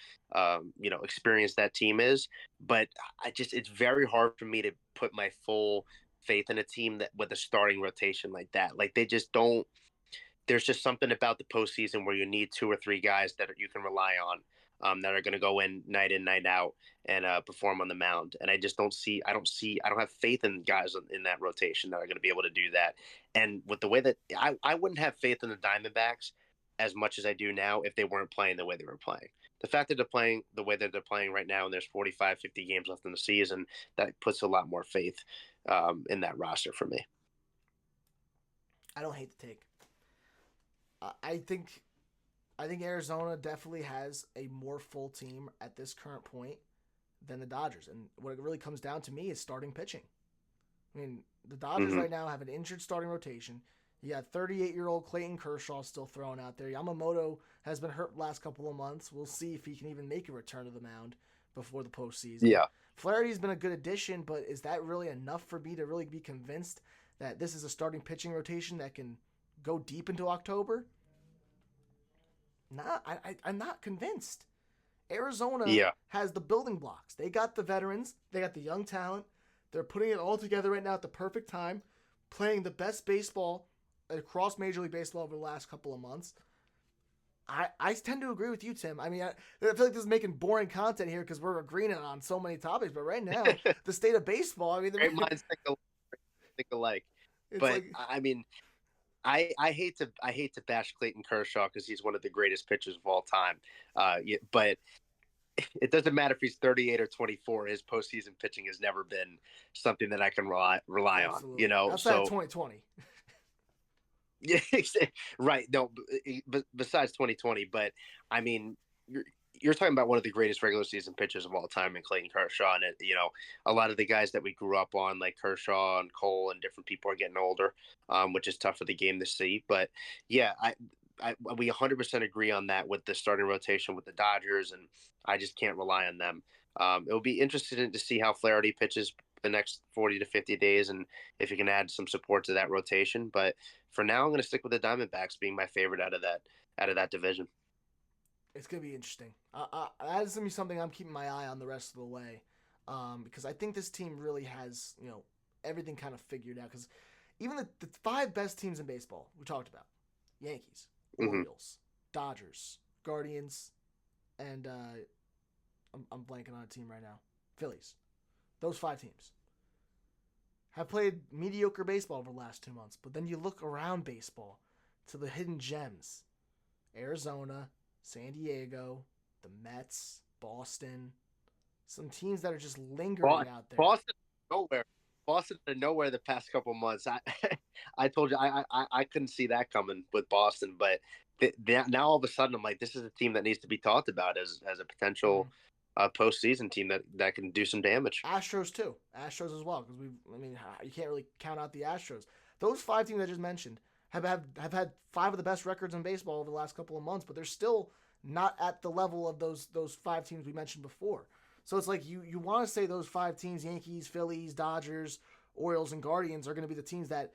experienced that team is. But it's very hard for me to put my full faith in a team that with a starting rotation like that. Like, they just don't. There's just something about the postseason where you need two or three guys that you can rely on, that are going to go in, night out, and perform on the mound. And I just don't have faith in guys in that rotation that are going to be able to do that. And with the way that I wouldn't have faith in the Diamondbacks as much as I do now if they weren't playing the way they were playing. The fact that they're playing the way that they're playing right now, and there's 45, 50 games left in the season, that puts a lot more faith in that roster for me. I don't hate the take. I think Arizona definitely has a more full team at this current point than the Dodgers. And what it really comes down to me is starting pitching. I mean, the Dodgers right now have an injured starting rotation. You got 38-year-old Clayton Kershaw still throwing out there. Yamamoto has been hurt the last couple of months. We'll see if he can even make a return to the mound before the postseason. Yeah. Flaherty's been a good addition, but is that really enough for me to really be convinced that this is a starting pitching rotation that can go deep into October? I'm not convinced. Arizona has the building blocks. They got the veterans. They got the young talent. They're putting it all together right now at the perfect time, playing the best baseball across Major League Baseball over the last couple of months. I tend to agree with you, Tim. I mean, I feel like this is making boring content here because we're agreeing on so many topics. But right now, the state of baseball, I mean, great minds think alike. But like, I mean, I hate to bash Clayton Kershaw because he's one of the greatest pitchers of all time. But it doesn't matter if he's 38 or 24. His postseason pitching has never been something that I can rely on. You know, outside of 2020. Yeah, right. No, but besides 2020, but I mean, you're talking about one of the greatest regular season pitchers of all time in Clayton Kershaw, and a lot of the guys that we grew up on, like Kershaw and Cole and different people, are getting older, which is tough for the game to see. But yeah, we 100% agree on that with the starting rotation with the Dodgers, and I just can't rely on them. It will be interesting to see how Flaherty pitches the next 40 to 50 days, and if you can add some support to that rotation. But for now, I'm going to stick with the Diamondbacks being my favorite out of that division. It's going to be interesting. That is going to be something I'm keeping my eye on the rest of the way, because I think this team really has everything kind of figured out. Because even the five best teams in baseball we talked about: Yankees, Orioles, Dodgers, Guardians, and I'm blanking on a team right now. Phillies. Those five teams have played mediocre baseball over the last 2 months. But then you look around baseball to the hidden gems: Arizona, San Diego, the Mets, Boston. Some teams that are just lingering out there. Boston to nowhere the past couple of months. I told you I couldn't see that coming with Boston, but now all of a sudden I'm like, this is a team that needs to be talked about as a potential postseason team that can do some damage. Astros too. Astros as well, because you can't really count out the Astros. Those five teams I just mentioned have had five of the best records in baseball over the last couple of months, but they're still not at the level of those 5 teams we mentioned before. So it's like you want to say those 5 teams, Yankees, Phillies, Dodgers, Orioles, and Guardians, are going to be the teams that,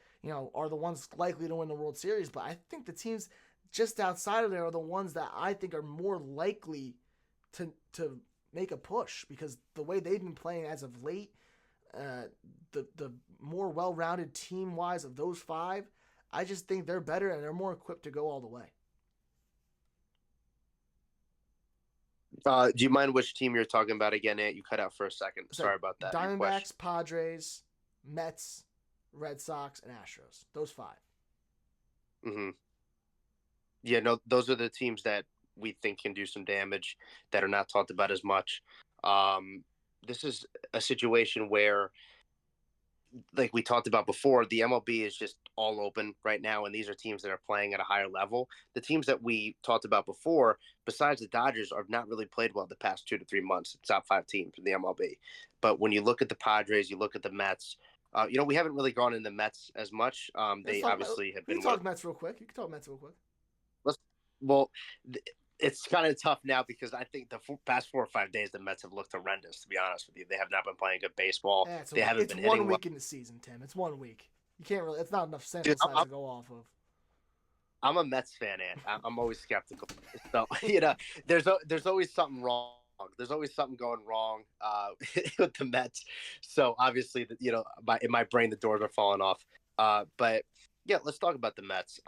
are the ones likely to win the World Series. But I think the teams just outside of there are the ones that I think are more likely to make a push, because the way they've been playing as of late, the more well-rounded team-wise of those 5, I just think they're better and they're more equipped to go all the way. Do you mind which team you're talking about again, Ant? You cut out for a second. Sorry about that. Diamondbacks, Padres, Mets, Red Sox, and Astros. Those 5. Mm-hmm. Yeah, no, those are the teams that we think can do some damage that are not talked about as much. This is a situation where, like we talked about before, the MLB is just all open right now, and these are teams that are playing at a higher level. The teams that we talked about before, besides the Dodgers, have not really played well the past 2 to 3 months. It's top 5 teams in the MLB. But when you look at the Padres, you look at the Mets, we haven't really gone into Mets as much. They obviously have been. You can talk Mets real quick. Well, it's kind of tough now because I think the past 4 or 5 days the Mets have looked horrendous. To be honest with you, they have not been playing good baseball. They haven't been hitting. It's 1 week in the season, Tim. It's 1 week. You can't really. It's not enough sample size to go off of. I'm a Mets fan, and I'm always skeptical. So there's always something wrong. There's always something going wrong with the Mets. So obviously, in my brain the doors are falling off. But yeah, let's talk about the Mets.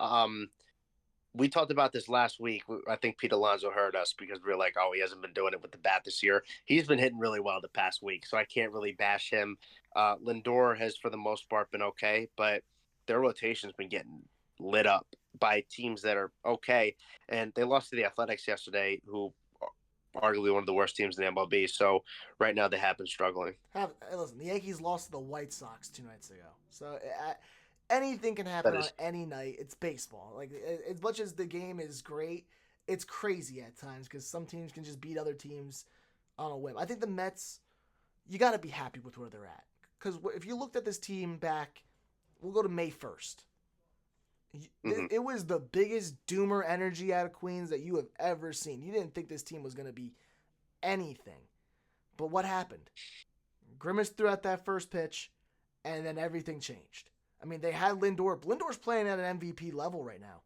We talked about this last week. I think Pete Alonso heard us because we were like, oh, he hasn't been doing it with the bat this year. He's been hitting really well the past week, so I can't really bash him. Lindor has, for the most part, been okay, but their rotation's been getting lit up by teams that are okay. And they lost to the Athletics yesterday, who are arguably one of the worst teams in the MLB. So right now they have been struggling. Listen, the Yankees lost to the White Sox 2 nights ago. So anything can happen on any night. It's baseball. Like, as much as the game is great, it's crazy at times because some teams can just beat other teams on a whim. I think the Mets, you got to be happy with where they're at. Because if you looked at this team back, we'll go to May 1st. It was the biggest doomer energy out of Queens that you have ever seen. You didn't think this team was going to be anything. But what happened? Grimace threw out that first pitch, and then everything changed. I mean, they had Lindor. Lindor's playing at an MVP level right now.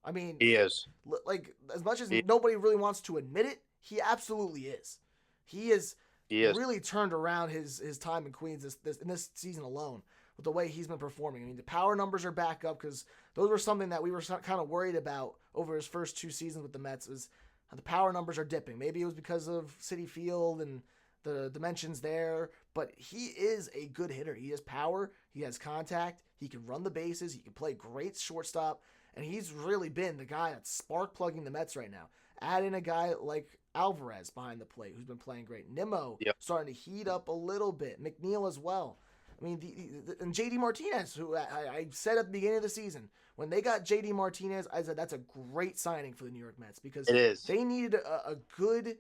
I mean, he is. Like, as much as nobody really wants to admit it, he absolutely is. He is really turned around his time in Queens in this season alone with the way he's been performing. I mean, the power numbers are back up because those were something that we were kind of worried about over his first 2 seasons with the Mets, is how the power numbers are dipping. Maybe it was because of Citi Field and the dimensions there, but he is a good hitter. He has power. He has contact. He can run the bases. He can play great shortstop, and he's really been the guy that's spark plugging the Mets right now. Add in a guy like Alvarez behind the plate, who's been playing great. Nimmo starting to heat up a little bit. McNeil as well. I mean, and J.D. Martinez, who I said at the beginning of the season, when they got J.D. Martinez, I said that's a great signing for the New York Mets because they needed a good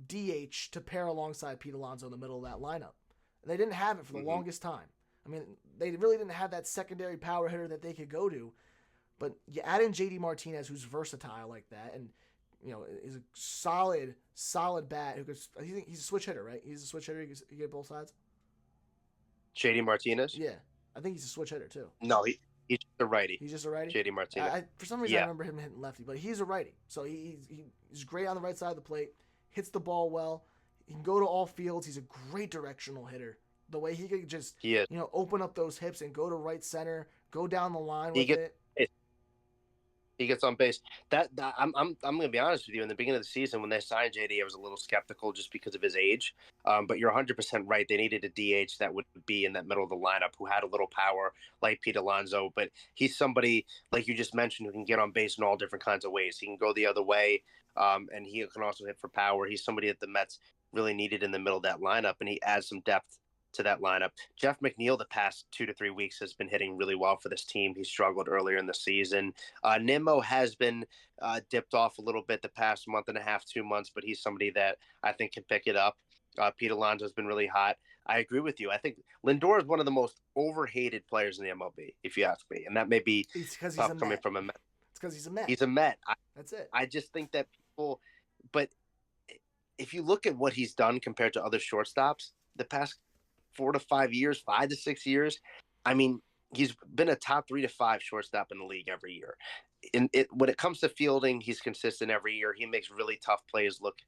DH to pair alongside Pete Alonso in the middle of that lineup. And they didn't have it for the longest time. I mean, they really didn't have that secondary power hitter that they could go to. But you add in J.D. Martinez, who's versatile like that, and is a solid bat. He's a switch hitter, right? He's a switch hitter. He can get both sides. J.D. Martinez? Yeah. I think he's a switch hitter, too. No, he's just a righty. He's just a righty? J.D. Martinez. For some reason, I remember him hitting lefty, but he's a righty. So he's great on the right side of the plate, hits the ball well. He can go to all fields. He's a great directional hitter. The way he could just, open up those hips and go to right center, go down the line with it. He gets on base. I'm going to be honest with you. In the beginning of the season, when they signed JD, I was a little skeptical just because of his age. But you're 100% right. They needed a DH that would be in that middle of the lineup who had a little power, like Pete Alonso. But he's somebody, like you just mentioned, who can get on base in all different kinds of ways. He can go the other way, and he can also hit for power. He's somebody that the Mets really needed in the middle of that lineup, and he adds some depth to that lineup. Jeff McNeil the past 2 to 3 weeks has been hitting really well for this team. He struggled earlier in the season. Nimmo has been dipped off a little bit the past month and a half, 2 months, but he's somebody that I think can pick it up. Pete Alonso has been really hot. I agree with you. I think Lindor is one of the most overhated players in the MLB, if you ask me, and that may be tough coming from a Met. It's because he's a Met. He's a Met. That's it. I just think that people But if you look at what he's done compared to other shortstops the past 4 to 5 years, 5 to 6 years, I mean, he's been a top 3 to 5 shortstop in the league every year. When it comes to fielding, he's consistent every year. He makes really tough plays look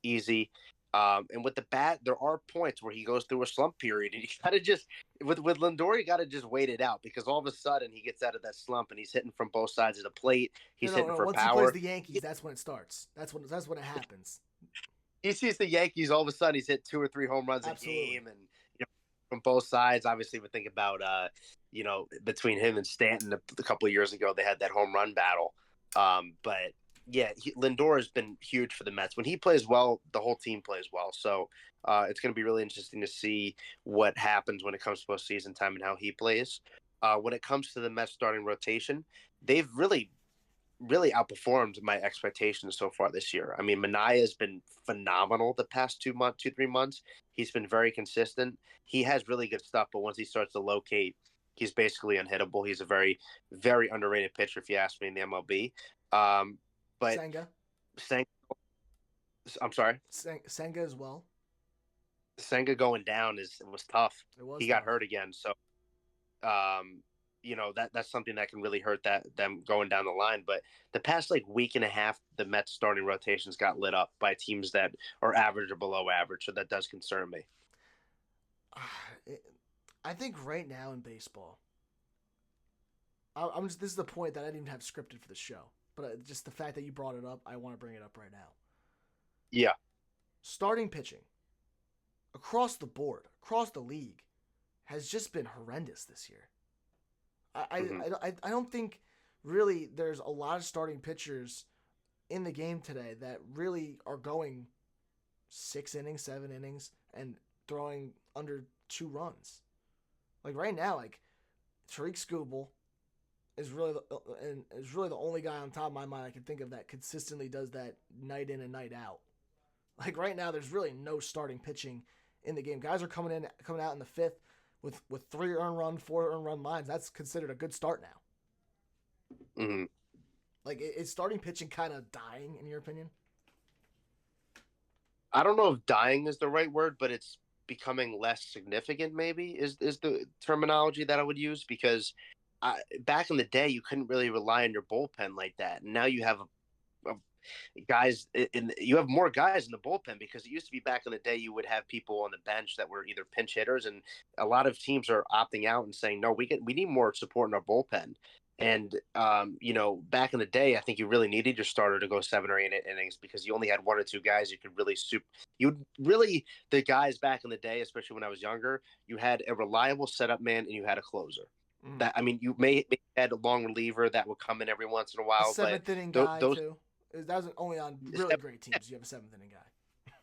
easy. And with the bat, there are points where he goes through a slump period, and you gotta just with Lindor, you gotta just wait it out, because all of a sudden he gets out of that slump and he's hitting from both sides of the plate. He's hitting for once power. Once he plays the Yankees, that's when it starts. That's when it happens. He sees the Yankees, all of a sudden he's hit 2 or 3 home runs a game, and from both sides. Obviously, we think about between him and Stanton a couple of years ago, they had that home run battle. But yeah, Lindor has been huge for the Mets. When he plays well, the whole team plays well. So it's going to be really interesting to see what happens when it comes to postseason time and how he plays. When it comes to the Mets starting rotation, they've really outperformed my expectations so far this year. I mean, Manaea has been phenomenal the past 3 months. He's been very consistent. He has really good stuff, but once he starts to locate, he's basically unhittable. He's a very, very underrated pitcher, if you ask me, in the MLB. But Senga, I'm sorry? Senga as well. Senga going down was tough. He got hurt again, so that's something that can really hurt them going down the line. But the past week and a half, the Mets starting rotations got lit up by teams that are average or below average, so that does concern me. I think right now in baseball, this is the point that I didn't even have scripted for the show, but just the fact that you brought it up, I want to bring it up right now. Yeah. Starting pitching across the board, across the league, has just been horrendous this year. I don't think really there's a lot of starting pitchers in the game today that really are going 6 innings, 7 innings, and throwing under 2 runs. Right now, Tariq Skubal is really the only guy on top of my mind I can think of that consistently does that night in and night out. Right now, there's really no starting pitching in the game. Guys are coming out in the 5th with 3 earned run, 4 earned run lines. That's considered a good start now. Mm-hmm. Is starting pitching kind of dying in your opinion? I don't know if dying is the right word, but it's becoming less significant, maybe is the terminology that I would use, because back in the day you couldn't really rely on your bullpen like that. And now you have you have more guys in the bullpen, because it used to be back in the day you would have people on the bench that were either pinch hitters, and a lot of teams are opting out and saying, no, we need more support in our bullpen. And back in the day, I think you really needed your starter to go 7 or 8 innings, because you only had 1 or 2 guys you could really the guys back in the day, especially when I was younger, you had a reliable setup man and you had a closer. You may had a long reliever that would come in every once in a while, a 7th inning guy too. That was only on really great teams. You have a 7th inning guy.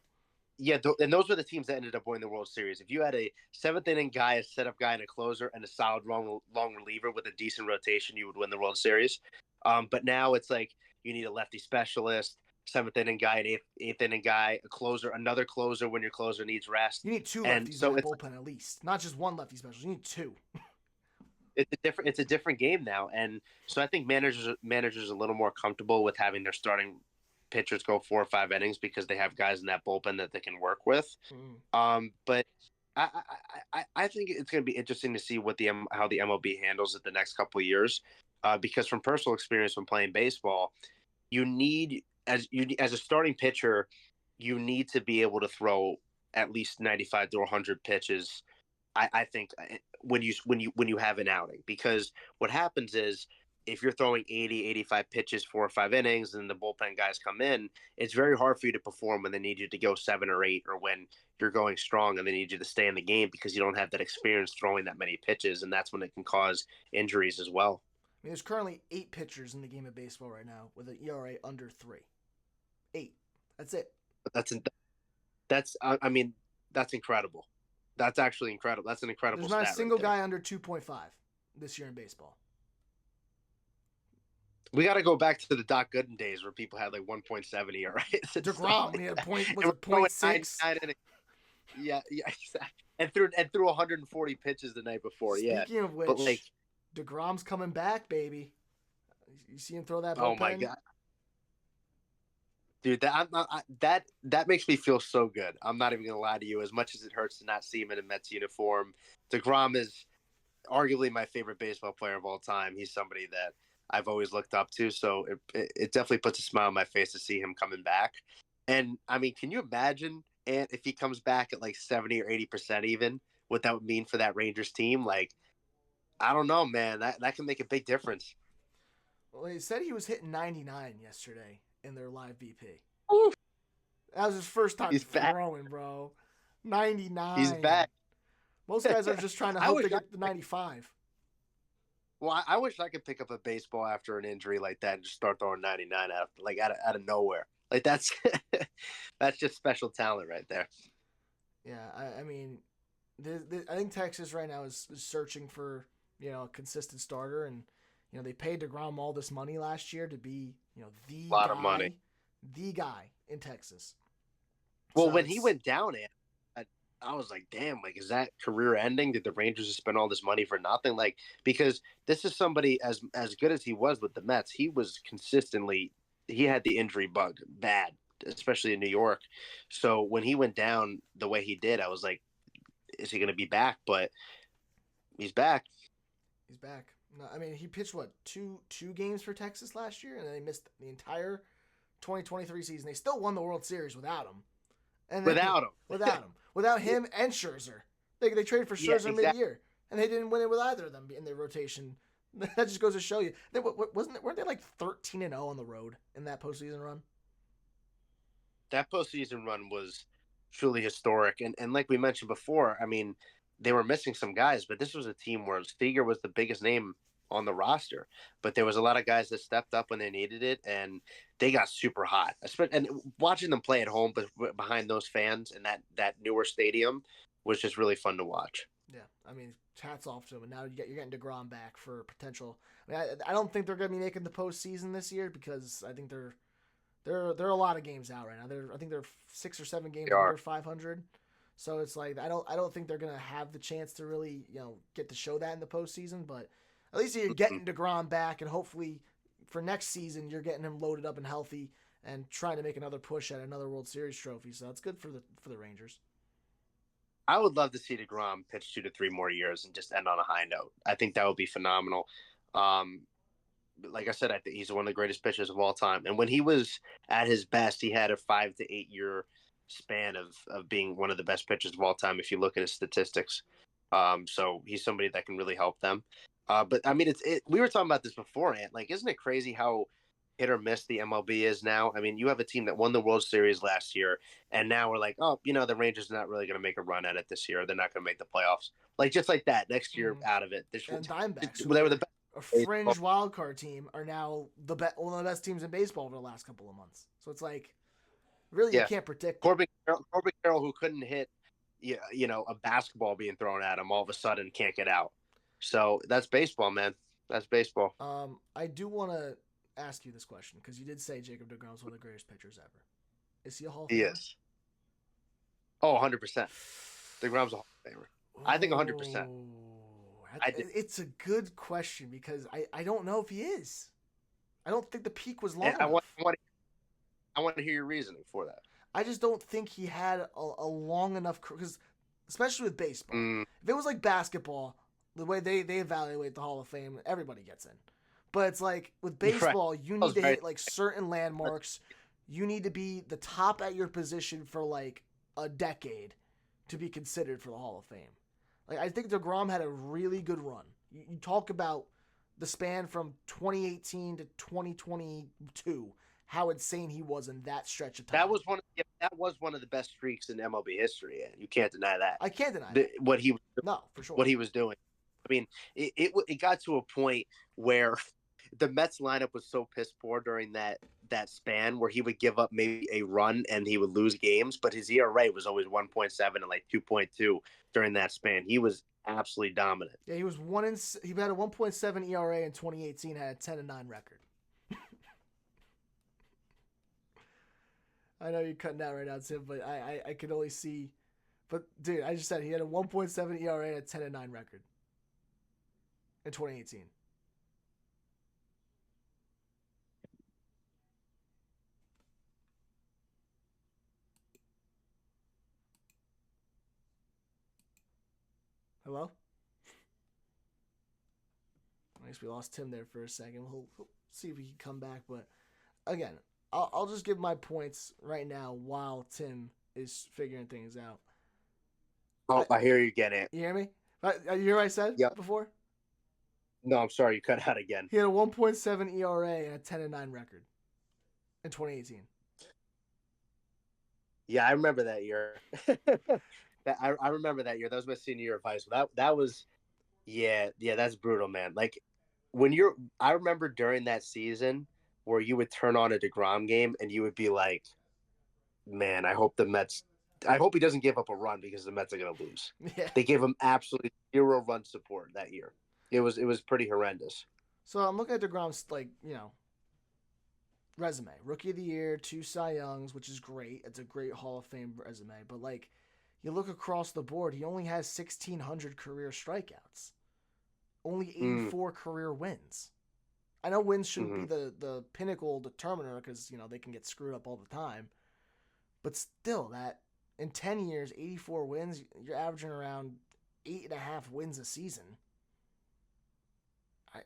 Yeah, and those were the teams that ended up winning the World Series. If you had a 7th inning guy, a setup guy, and a closer, and a solid long reliever with a decent rotation, you would win the World Series. But now it's you need a lefty specialist, 7th inning guy, an 8th inning guy, a closer, another closer when your closer needs rest. You need 2 lefties in the bullpen at least, not just 1 lefty specialist. You need 2. It's a different game now, and so I think managers are a little more comfortable with having their starting pitchers go 4 or 5 innings, because they have guys in that bullpen that they can work with. But I think it's going to be interesting to see how the MLB handles it the next couple of years, because from personal experience when playing baseball, you need as a starting pitcher, you need to be able to throw at least 95 to 100 pitches. I think when you have an outing, because what happens is if you're throwing 80, 85 pitches 4 or 5 innings and the bullpen guys come in, it's very hard for you to perform when they need you to go 7 or 8, or when you're going strong and they need you to stay in the game, because you don't have that experience throwing that many pitches, and that's when it can cause injuries as well. There's currently 8 pitchers in the game of baseball right now with an ERA under 3. 8. That's it. That's incredible. That's actually incredible. That's an incredible stat. There's not a single guy under 2.5 this year in baseball. We got to go back to the Doc Gooden days where people had 1.7 ERA. DeGrom, he had 0.6. Yeah, exactly. And threw 140 pitches the night before. Speaking of which, DeGrom's coming back, baby. You see him throw that bullpen? Oh my God. Dude, that makes me feel so good. I'm not even gonna lie to you. As much as it hurts to not see him in a Mets uniform, DeGrom is arguably my favorite baseball player of all time. He's somebody that I've always looked up to. So it definitely puts a smile on my face to see him coming back. And I mean, can you imagine if he comes back at like 70 or 80% even, what that would mean for that Rangers team? Like, I don't know, man. That can make a big difference. Well, he said he was hitting 99 yesterday in their live BP. Ooh, That was his first time he's back. throwing, bro. He's 99. back. Most guys are just trying to hope they get the 95. Well, I wish I could pick up a baseball after an injury like that and just start throwing 99 out of nowhere. Like that's that's just special talent right there. Yeah, I mean, I think Texas right now is searching for a consistent starter, and they paid DeGrom all this money last year to be A lot of money, the guy in Texas. Well, so when he went down, I was like, damn, like, is that career ending? Did the Rangers just spend all this money for nothing? Like, because this is somebody as good as he was with the Mets, he had the injury bug bad, especially in New York. So when he went down the way he did, I was like, is he going to be back? But he's back. He's back. No, I mean, he pitched what two games for Texas last year, and then they missed the entire 2023 season. They still won the World Series without him. And then, without him and Scherzer. They traded for Scherzer mid-year, and they didn't win it with either of them in their rotation. That just goes to show you. Weren't they like 13-0 on the road in that postseason run? That postseason run was truly historic, and like we mentioned before, I mean, they were missing some guys, but this was a team where Seager was the biggest name on the roster, but there was a lot of guys that stepped up when they needed it, and they got super hot. And watching them play at home, but behind those fans and that newer stadium was just really fun to watch. Yeah, I mean, hats off to them. And now you're getting DeGrom back for potential. I mean, I don't think they're going to be making the postseason this year because I think they're a lot of games out right now. I think they're 6 or 7 games under 500. So it's like I don't think they're going to have the chance to really get to show that in the postseason, but. At least you're getting DeGrom back, and hopefully for next season you're getting him loaded up and healthy and trying to make another push at another World Series trophy. So that's good for the Rangers. I would love to see DeGrom pitch 2 to 3 more years and just end on a high note. I think that would be phenomenal. Like I said, I think he's one of the greatest pitchers of all time. And when he was at his best, he had a 5 to 8 year span of being one of the best pitchers of all time if you look at his statistics. So he's somebody that can really help them. But I mean, we were talking about this before, Ant. Like, isn't it crazy how hit or miss the MLB is now? I mean, you have a team that won the World Series last year, and now we're like, oh, the Rangers are not really going to make a run at it this year. They're not going to make the playoffs. Like, just like that, next year out of it. And Diamondbacks, they were the best. A fringe wild card team, are now one of the best teams in baseball over the last couple of months. So it's like, really, you can't predict. Corbin Carroll, who couldn't hit, a basketball being thrown at him, all of a sudden can't get out. So that's baseball, man. That's baseball. I do want to ask you this question because you did say Jacob DeGrom is one of the greatest pitchers ever. Is he a Hall of Famer? He is. Oh, 100%. DeGrom's a Hall of Famer. I think 100%. It's a good question because I don't know if he is. I don't think the peak was long enough. I want to hear your reasoning for that. I just don't think he had a long enough because, especially with baseball, if it was like basketball. The way they evaluate the Hall of Fame, everybody gets in. But it's like with baseball, you need to hit like certain landmarks. You need to be the top at your position for like a decade to be considered for the Hall of Fame. Like I think DeGrom had a really good run. You talk about the span from 2018 to 2022, how insane he was in that stretch of time. That was one of the best streaks in MLB history, and you can't deny that. I can't deny that. What he was no, for sure. What he was doing. I mean, it got to a point where the Mets lineup was so piss poor during that span where he would give up maybe a run and he would lose games, but his ERA was always 1.7 and like 2.2 during that span. He was absolutely dominant. Yeah, he had a 1.7 ERA in 2018, had a 10-9 record. I know you're cutting out right now, Tim, but I could only see. But dude, I just said he had a 1.7 ERA and a 10-9 record in 2018. Hello? I guess we lost Tim there for a second. We'll see if we can come back. But again, I'll just give my points right now while Tim is figuring things out. Oh, I hear you get it. You hear me? You hear what I said before? No, I'm sorry. You cut out again. He had a 1.7 ERA and a 10-9 record in 2018. Yeah, I remember that year. I remember that year. That was my senior year of high school. That was, yeah, that's brutal, man. Like I remember during that season where you would turn on a DeGrom game and you would be like, man, I hope he doesn't give up a run because the Mets are going to lose. Yeah. They gave him absolutely 0 run support that year. It was pretty horrendous. So I'm looking at DeGrom's resume. Rookie of the Year, 2 Cy Youngs, which is great. It's a great Hall of Fame resume. But you look across the board, he only has 1,600 career strikeouts. Only 84 career wins. I know wins shouldn't be the pinnacle determiner because, they can get screwed up all the time. But still, that in 10 years, 84 wins, you're averaging around 8.5 wins a season.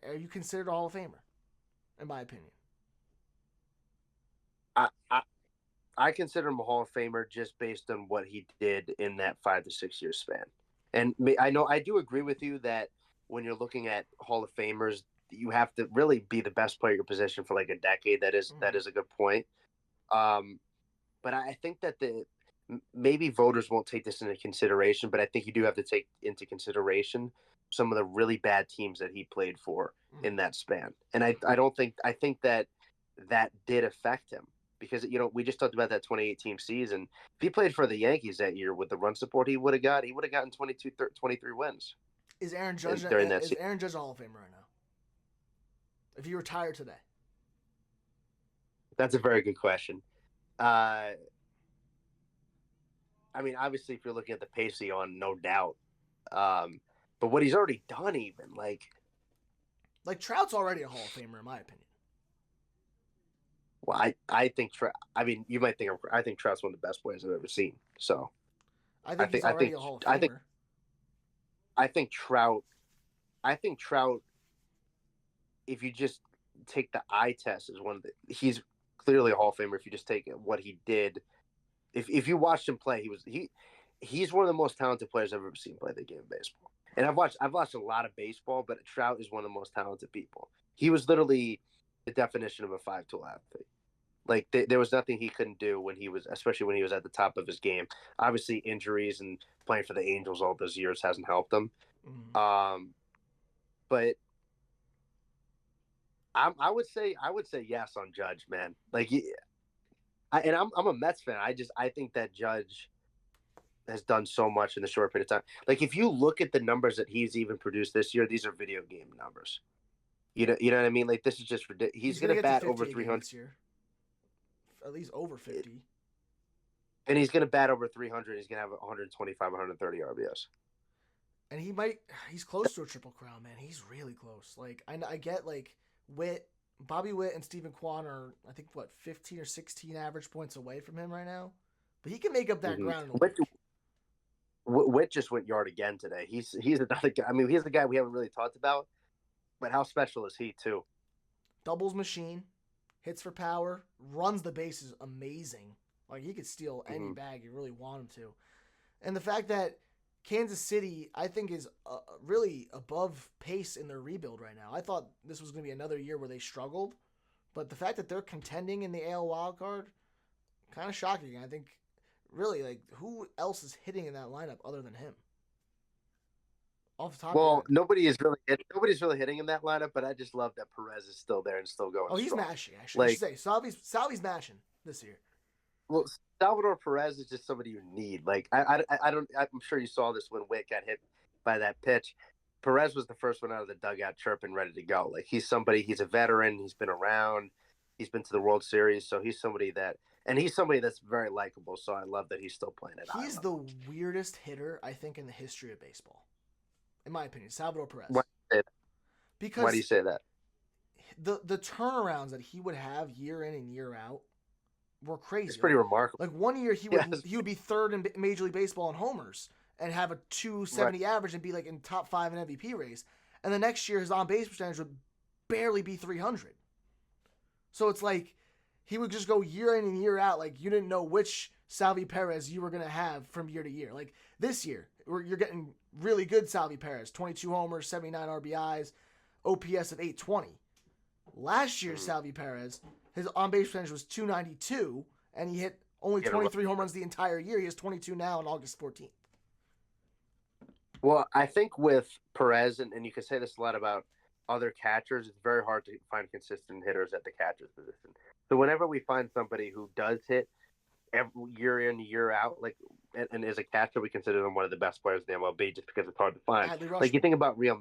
Are you considered a Hall of Famer, in my opinion? I consider him a Hall of Famer just based on what he did in that 5 to 6 year span. And I do agree with you that when you're looking at Hall of Famers, you have to really be the best player at your position for a decade. That is a good point. But I think that maybe voters won't take this into consideration, but I think you do have to take into consideration some of the really bad teams that he played for in that span. And I think that did affect him because, we just talked about that 2018 season. If he played for the Yankees that year with the run support he would have gotten 23 wins. Is Aaron Judge Aaron Judge a Hall of Famer right now? If he retired today? That's a very good question. Obviously, if you're looking at the pace he's on, no doubt. But what he's already done, even Trout's already a Hall of Famer, in my opinion. Well, I think Trout. You might think I think Trout's one of the best players I've ever seen. So, I think he's already a Hall of Famer. I think Trout. If you just take the eye test as he's clearly a Hall of Famer. If you just take what he did, if you watched him play, he's one of the most talented players I've ever seen play the game of baseball. And I've watched a lot of baseball, but Trout is one of the most talented people. He was literally the definition of a 5-tool athlete. There was nothing he couldn't do especially when he was at the top of his game. Obviously, injuries and playing for the Angels all those years hasn't helped him. But I would say yes on Judge, man. I'm a Mets fan. I think that Judge has done so much in the short period of time. If you look at the numbers that he's even produced this year, these are video game numbers. You know what I mean? This is just ridiculous. He's going to bat over 300 this year. At least over 50. And he's going to bat over 300. He's going to have 125, 130 RBS. And he's close to a triple crown, man. He's really close. I get Bobby Witt and Stephen Kwan are, I think, 15 or 16 average points away from him right now. But he can make up that ground in a week. Witt just went yard again today. He's another guy. He's the guy we haven't really talked about. But how special is he, too? Doubles machine, hits for power, runs the bases amazing. He could steal any bag you really want him to. And the fact that Kansas City, I think, is really above pace in their rebuild right now. I thought this was going to be another year where they struggled. But the fact that they're contending in the AL wildcard, kind of shocking. I think, really, who else is hitting in that lineup other than him? Off the top well, nobody's really hitting in that lineup, but I just love that Perez is still there and still going. Oh, he's strong. mashing, actually. I should say Salvi's mashing this year. Well, Salvador Perez is just somebody you need. I'm sure you saw this when Witt got hit by that pitch. Perez was the first one out of the dugout chirping, ready to go. He's a veteran. He's been around. He's been to the World Series, so he's somebody that's very likable. So I love that he's still playing it. He's the weirdest hitter, I think, in the history of baseball. In my opinion, Salvador Perez. Why do you say that? Because why do you say that? The turnarounds that he would have year in and year out were crazy. It's pretty remarkable. 1 year he would be third in Major League Baseball in homers, and have a 270 average and be like in top 5 in MVP race. And the next year, his on-base percentage would barely be 300. So it's like he would just go year in and year out. Like you didn't know which Salvy Perez you were going to have from year to year. Like this year, you're getting really good Salvy Perez, 22 homers, 79 RBIs, OPS of 820. Last year's Salvy Perez, his on-base percentage was 292, and he hit only 23 home runs the entire year. He has 22 now on August 14th. Well, I think with Perez, and you can say this a lot about other catchers, it's very hard to find consistent hitters at the catcher's position. So whenever we find somebody who does hit every year in, year out, like, and as a catcher, we consider them one of the best players in the MLB just because it's hard to find. Like you think about Real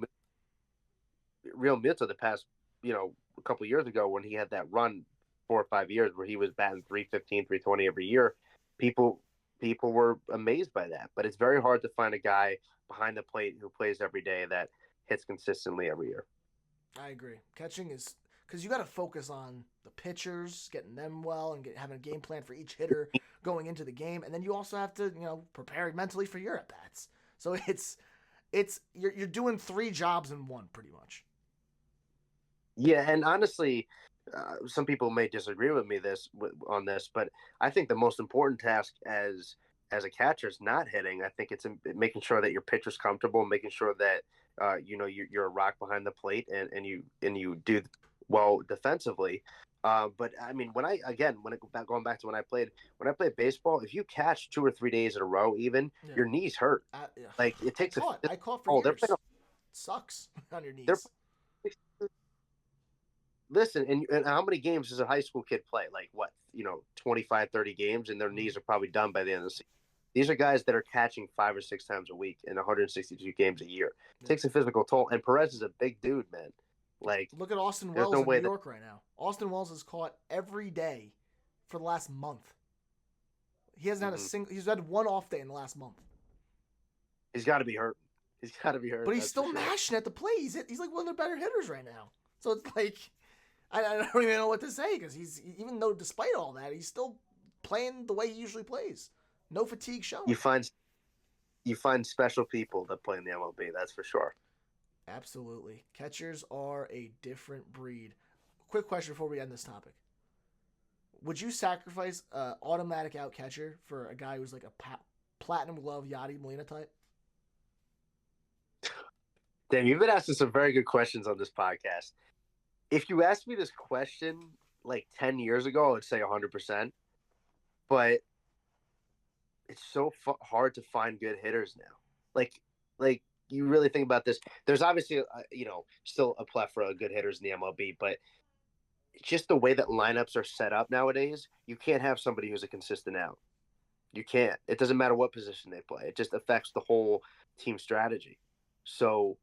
Muto the past, a couple of years ago when he had that run 4 or 5 years where he was batting 315, 320 every year, people were amazed by that. But it's very hard to find a guy behind the plate who plays every day that hits consistently every year. I agree. Catching is because you got to focus on the pitchers, getting them well, and having a game plan for each hitter going into the game, and then you also have to prepare mentally for your at bats. So you're doing 3 jobs in one pretty much. Yeah, and honestly, some people may disagree with me on this, but I think the most important task as a catcher is not hitting. I think it's making sure that your pitcher's comfortable, making sure that you're a rock behind the plate and you do well defensively. But I mean, going back to when I played baseball, if you catch 2 or 3 days in a row, even your knees hurt. Like it takes I caught for years. It sucks on your knees. Listen, and how many games does a high school kid play? Like what, 25, 30 games, and their knees are probably done by the end of the season. These are guys that are catching 5 or 6 times a week in 162 games a year. It takes a physical toll, and Perez is a big dude, man. Like, look at Austin Wells in New York right now. Austin Wells is caught every day for the last month. He hasn't had he's had 1 off day in the last month. He's got to be hurt. But he's still mashing at the plate. He's like one of their better hitters right now. So it's like, I don't even know what to say because even though despite all that, he's still playing the way he usually plays. No fatigue shown. You find special people that play in the MLB. That's for sure. Absolutely. Catchers are a different breed. Quick question before we end this topic. Would you sacrifice an automatic out catcher for a guy who's like a platinum glove Yadi Molina type? Damn, you've been asking some very good questions on this podcast. If you asked me this question like 10 years ago, I would say 100%. But it's so hard to find good hitters now. Like you really think about this. There's obviously, still a plethora of good hitters in the MLB, but just the way that lineups are set up nowadays, you can't have somebody who's a consistent out. You can't. It doesn't matter what position they play. It just affects the whole team strategy. So,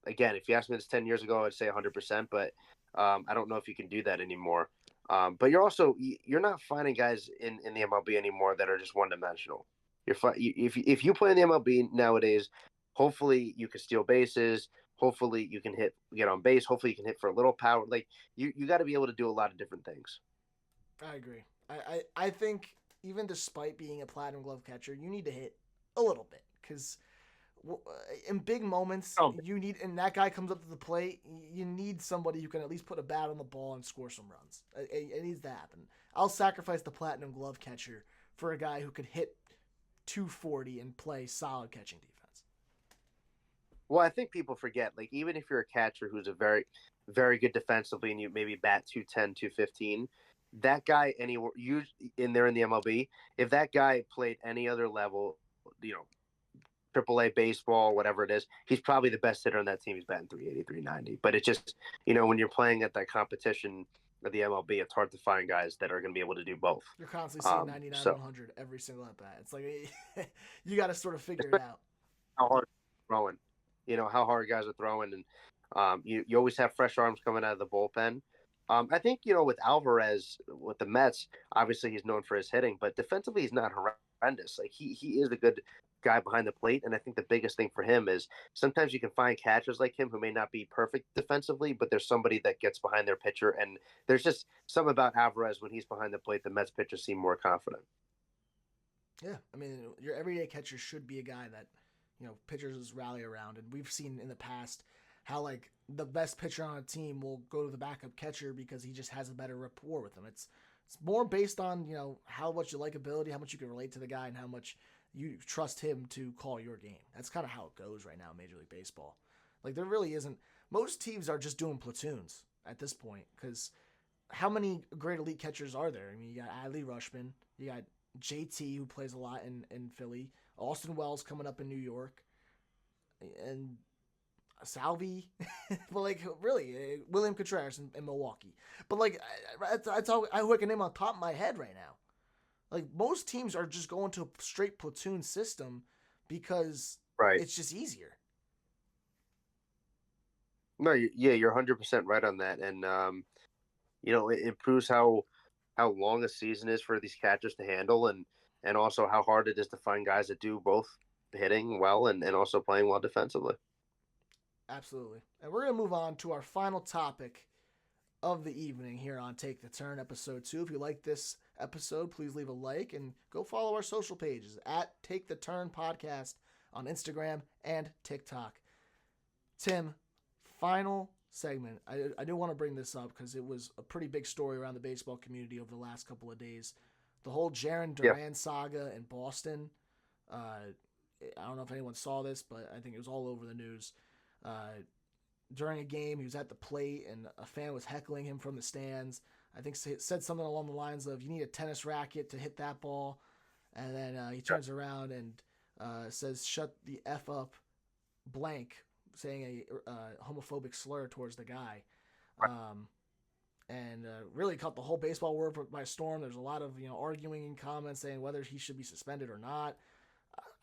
again, if you asked me this 10 years ago, I'd say 100%, but I don't know if you can do that anymore. But you're not finding guys in the MLB anymore that are just one-dimensional. If you play in the MLB nowadays, hopefully you can steal bases. Hopefully you can get on base. Hopefully you can hit for a little power. Like you got to be able to do a lot of different things. I agree. I think even despite being a platinum glove catcher, you need to hit a little bit because in big moments you need, and that guy comes up to the plate, you need somebody who can at least put a bat on the ball and score some runs. It needs to happen. I'll sacrifice the platinum glove catcher for a guy who could hit 240 and play solid catching defense. Well, I think people forget, like, even if you're a catcher who's a very, very good defensively and you maybe bat 210, 215, that guy anywhere, they're in the MLB, if that guy played any other level, AAA baseball, whatever it is, he's probably the best hitter on that team. He's batting 380, 390. But it's just, when you're playing at that competition of the MLB, it's hard to find guys that are going to be able to do both. You're constantly seeing 99, 100 every single at bat. It's like you got to sort of figure it out. How hard throwing, how hard guys are throwing, and you always have fresh arms coming out of the bullpen. I think with Alvarez with the Mets, obviously he's known for his hitting, but defensively he's not horrendous. Like he is a good guy behind the plate, and I think the biggest thing for him is sometimes you can find catchers like him who may not be perfect defensively, but there's somebody that gets behind their pitcher, and there's just something about Alvarez when he's behind the plate. The Mets pitchers seem more confident. Yeah, I mean, your everyday catcher should be a guy that, pitchers rally around. And we've seen in the past how, like, the best pitcher on a team will go to the backup catcher because he just has a better rapport with them. It's more based on, how much you like ability, how much you can relate to the guy, and how much you trust him to call your game. That's kind of how it goes right now in Major League Baseball. Like, there really isn't. Most teams are just doing platoons at this point because how many great elite catchers are there? I mean, you got Adley Rutschman, you got JT, who plays a lot in Philly, Austin Wells coming up in New York, and Salvi, but like really, William Contreras in Milwaukee. But like, that's all I can name on top of my head right now. Like, most teams are just going to a straight platoon system because it's just easier. No, yeah, you're 100% right on that, and it proves how long a season is for these catchers to handle, and also how hard it is to find guys that do both hitting well and also playing well defensively. Absolutely. And we're going to move on to our final topic of the evening here on Take the Turn, episode 2. If you like this episode, please leave a like and go follow our social pages at Take the Turn Podcast on Instagram and TikTok. Tim, final segment. I do want to bring this up because it was a pretty big story around the baseball community over the last couple of days. The whole Jaren Duran saga in Boston. I don't know if anyone saw this, but I think it was all over the news. During a game, he was at the plate, and a fan was heckling him from the stands. I think said something along the lines of, "You need a tennis racket to hit that ball." And then he turns around and says, "Shut the F up," blank, saying a homophobic slur towards the guy. And really caught the whole baseball world by storm. There's a lot of arguing in comments saying whether he should be suspended or not.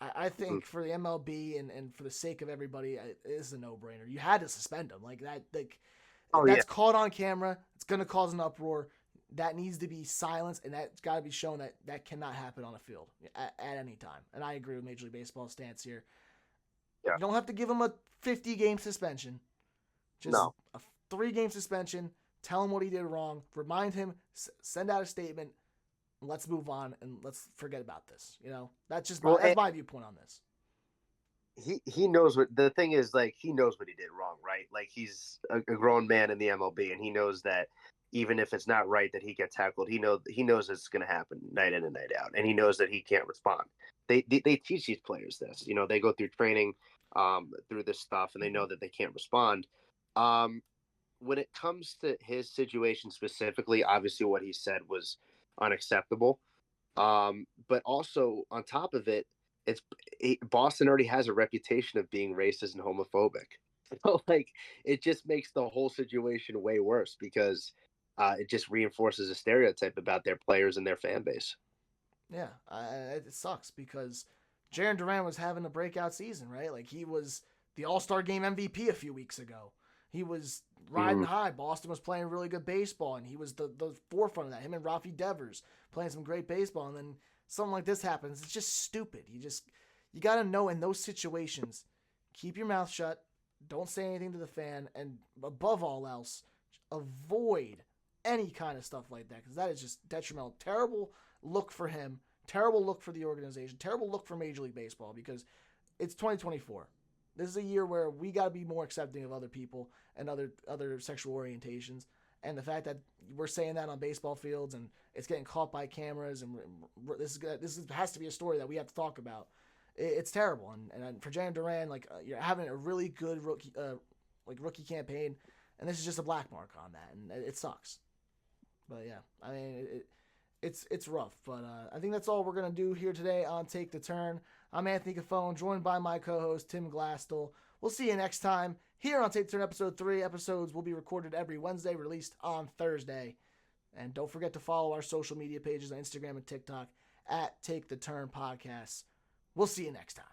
I think for the MLB and for the sake of everybody, it is a no-brainer. You had to suspend him like that. That's caught on camera. It's going to cause an uproar. That needs to be silenced, and that's got to be shown that cannot happen on a field at any time. And I agree with Major League Baseball's stance here. Yeah. You don't have to give him a 50-game suspension. Just a 3-game suspension. Tell him what he did wrong. Remind him. Send out a statement. Let's move on and let's forget about this. That's just that's my viewpoint on this. He knows what the thing is. Like, he knows what he did wrong, right? Like, he's a grown man in the MLB, and he knows that even if it's not right that he gets tackled, he knows it's going to happen night in and night out, and he knows that he can't respond. They teach these players this. They go through training through this stuff, and they know that they can't respond. When it comes to his situation specifically, obviously what he said was unacceptable. But also on top of it, Boston already has a reputation of being racist and homophobic. So like, it just makes the whole situation way worse because it just reinforces a stereotype about their players and their fan base. Yeah, it sucks because Jaren Duran was having a breakout season, right? Like, he was the All-Star Game MVP a few weeks ago. He was riding high. Boston was playing really good baseball, and he was the forefront of that. Him and Rafi Devers playing some great baseball, and then something like this happens. It's just stupid. You got to know in those situations, keep your mouth shut, don't say anything to the fan, and above all else, avoid any kind of stuff like that because that is just detrimental. Terrible look for him, terrible look for the organization, terrible look for Major League Baseball because it's 2024. This is a year where we got to be more accepting of other people and other sexual orientations. And the fact that we're saying that on baseball fields and it's getting caught by cameras and this has to be a story that we have to talk about. It's terrible. And for Jaren Duran, like, you're having a really good rookie campaign, and this is just a black mark on that, and it sucks. But yeah, I mean, it's rough. But I think that's all we're gonna do here today on Take the Turn. I'm Anthony Cafone, joined by my co-host, Tim Glassel. We'll see you next time here on Take the Turn Episode 3. Episodes will be recorded every Wednesday, released on Thursday. And don't forget to follow our social media pages on Instagram and TikTok at Take the Turn Podcasts. We'll see you next time.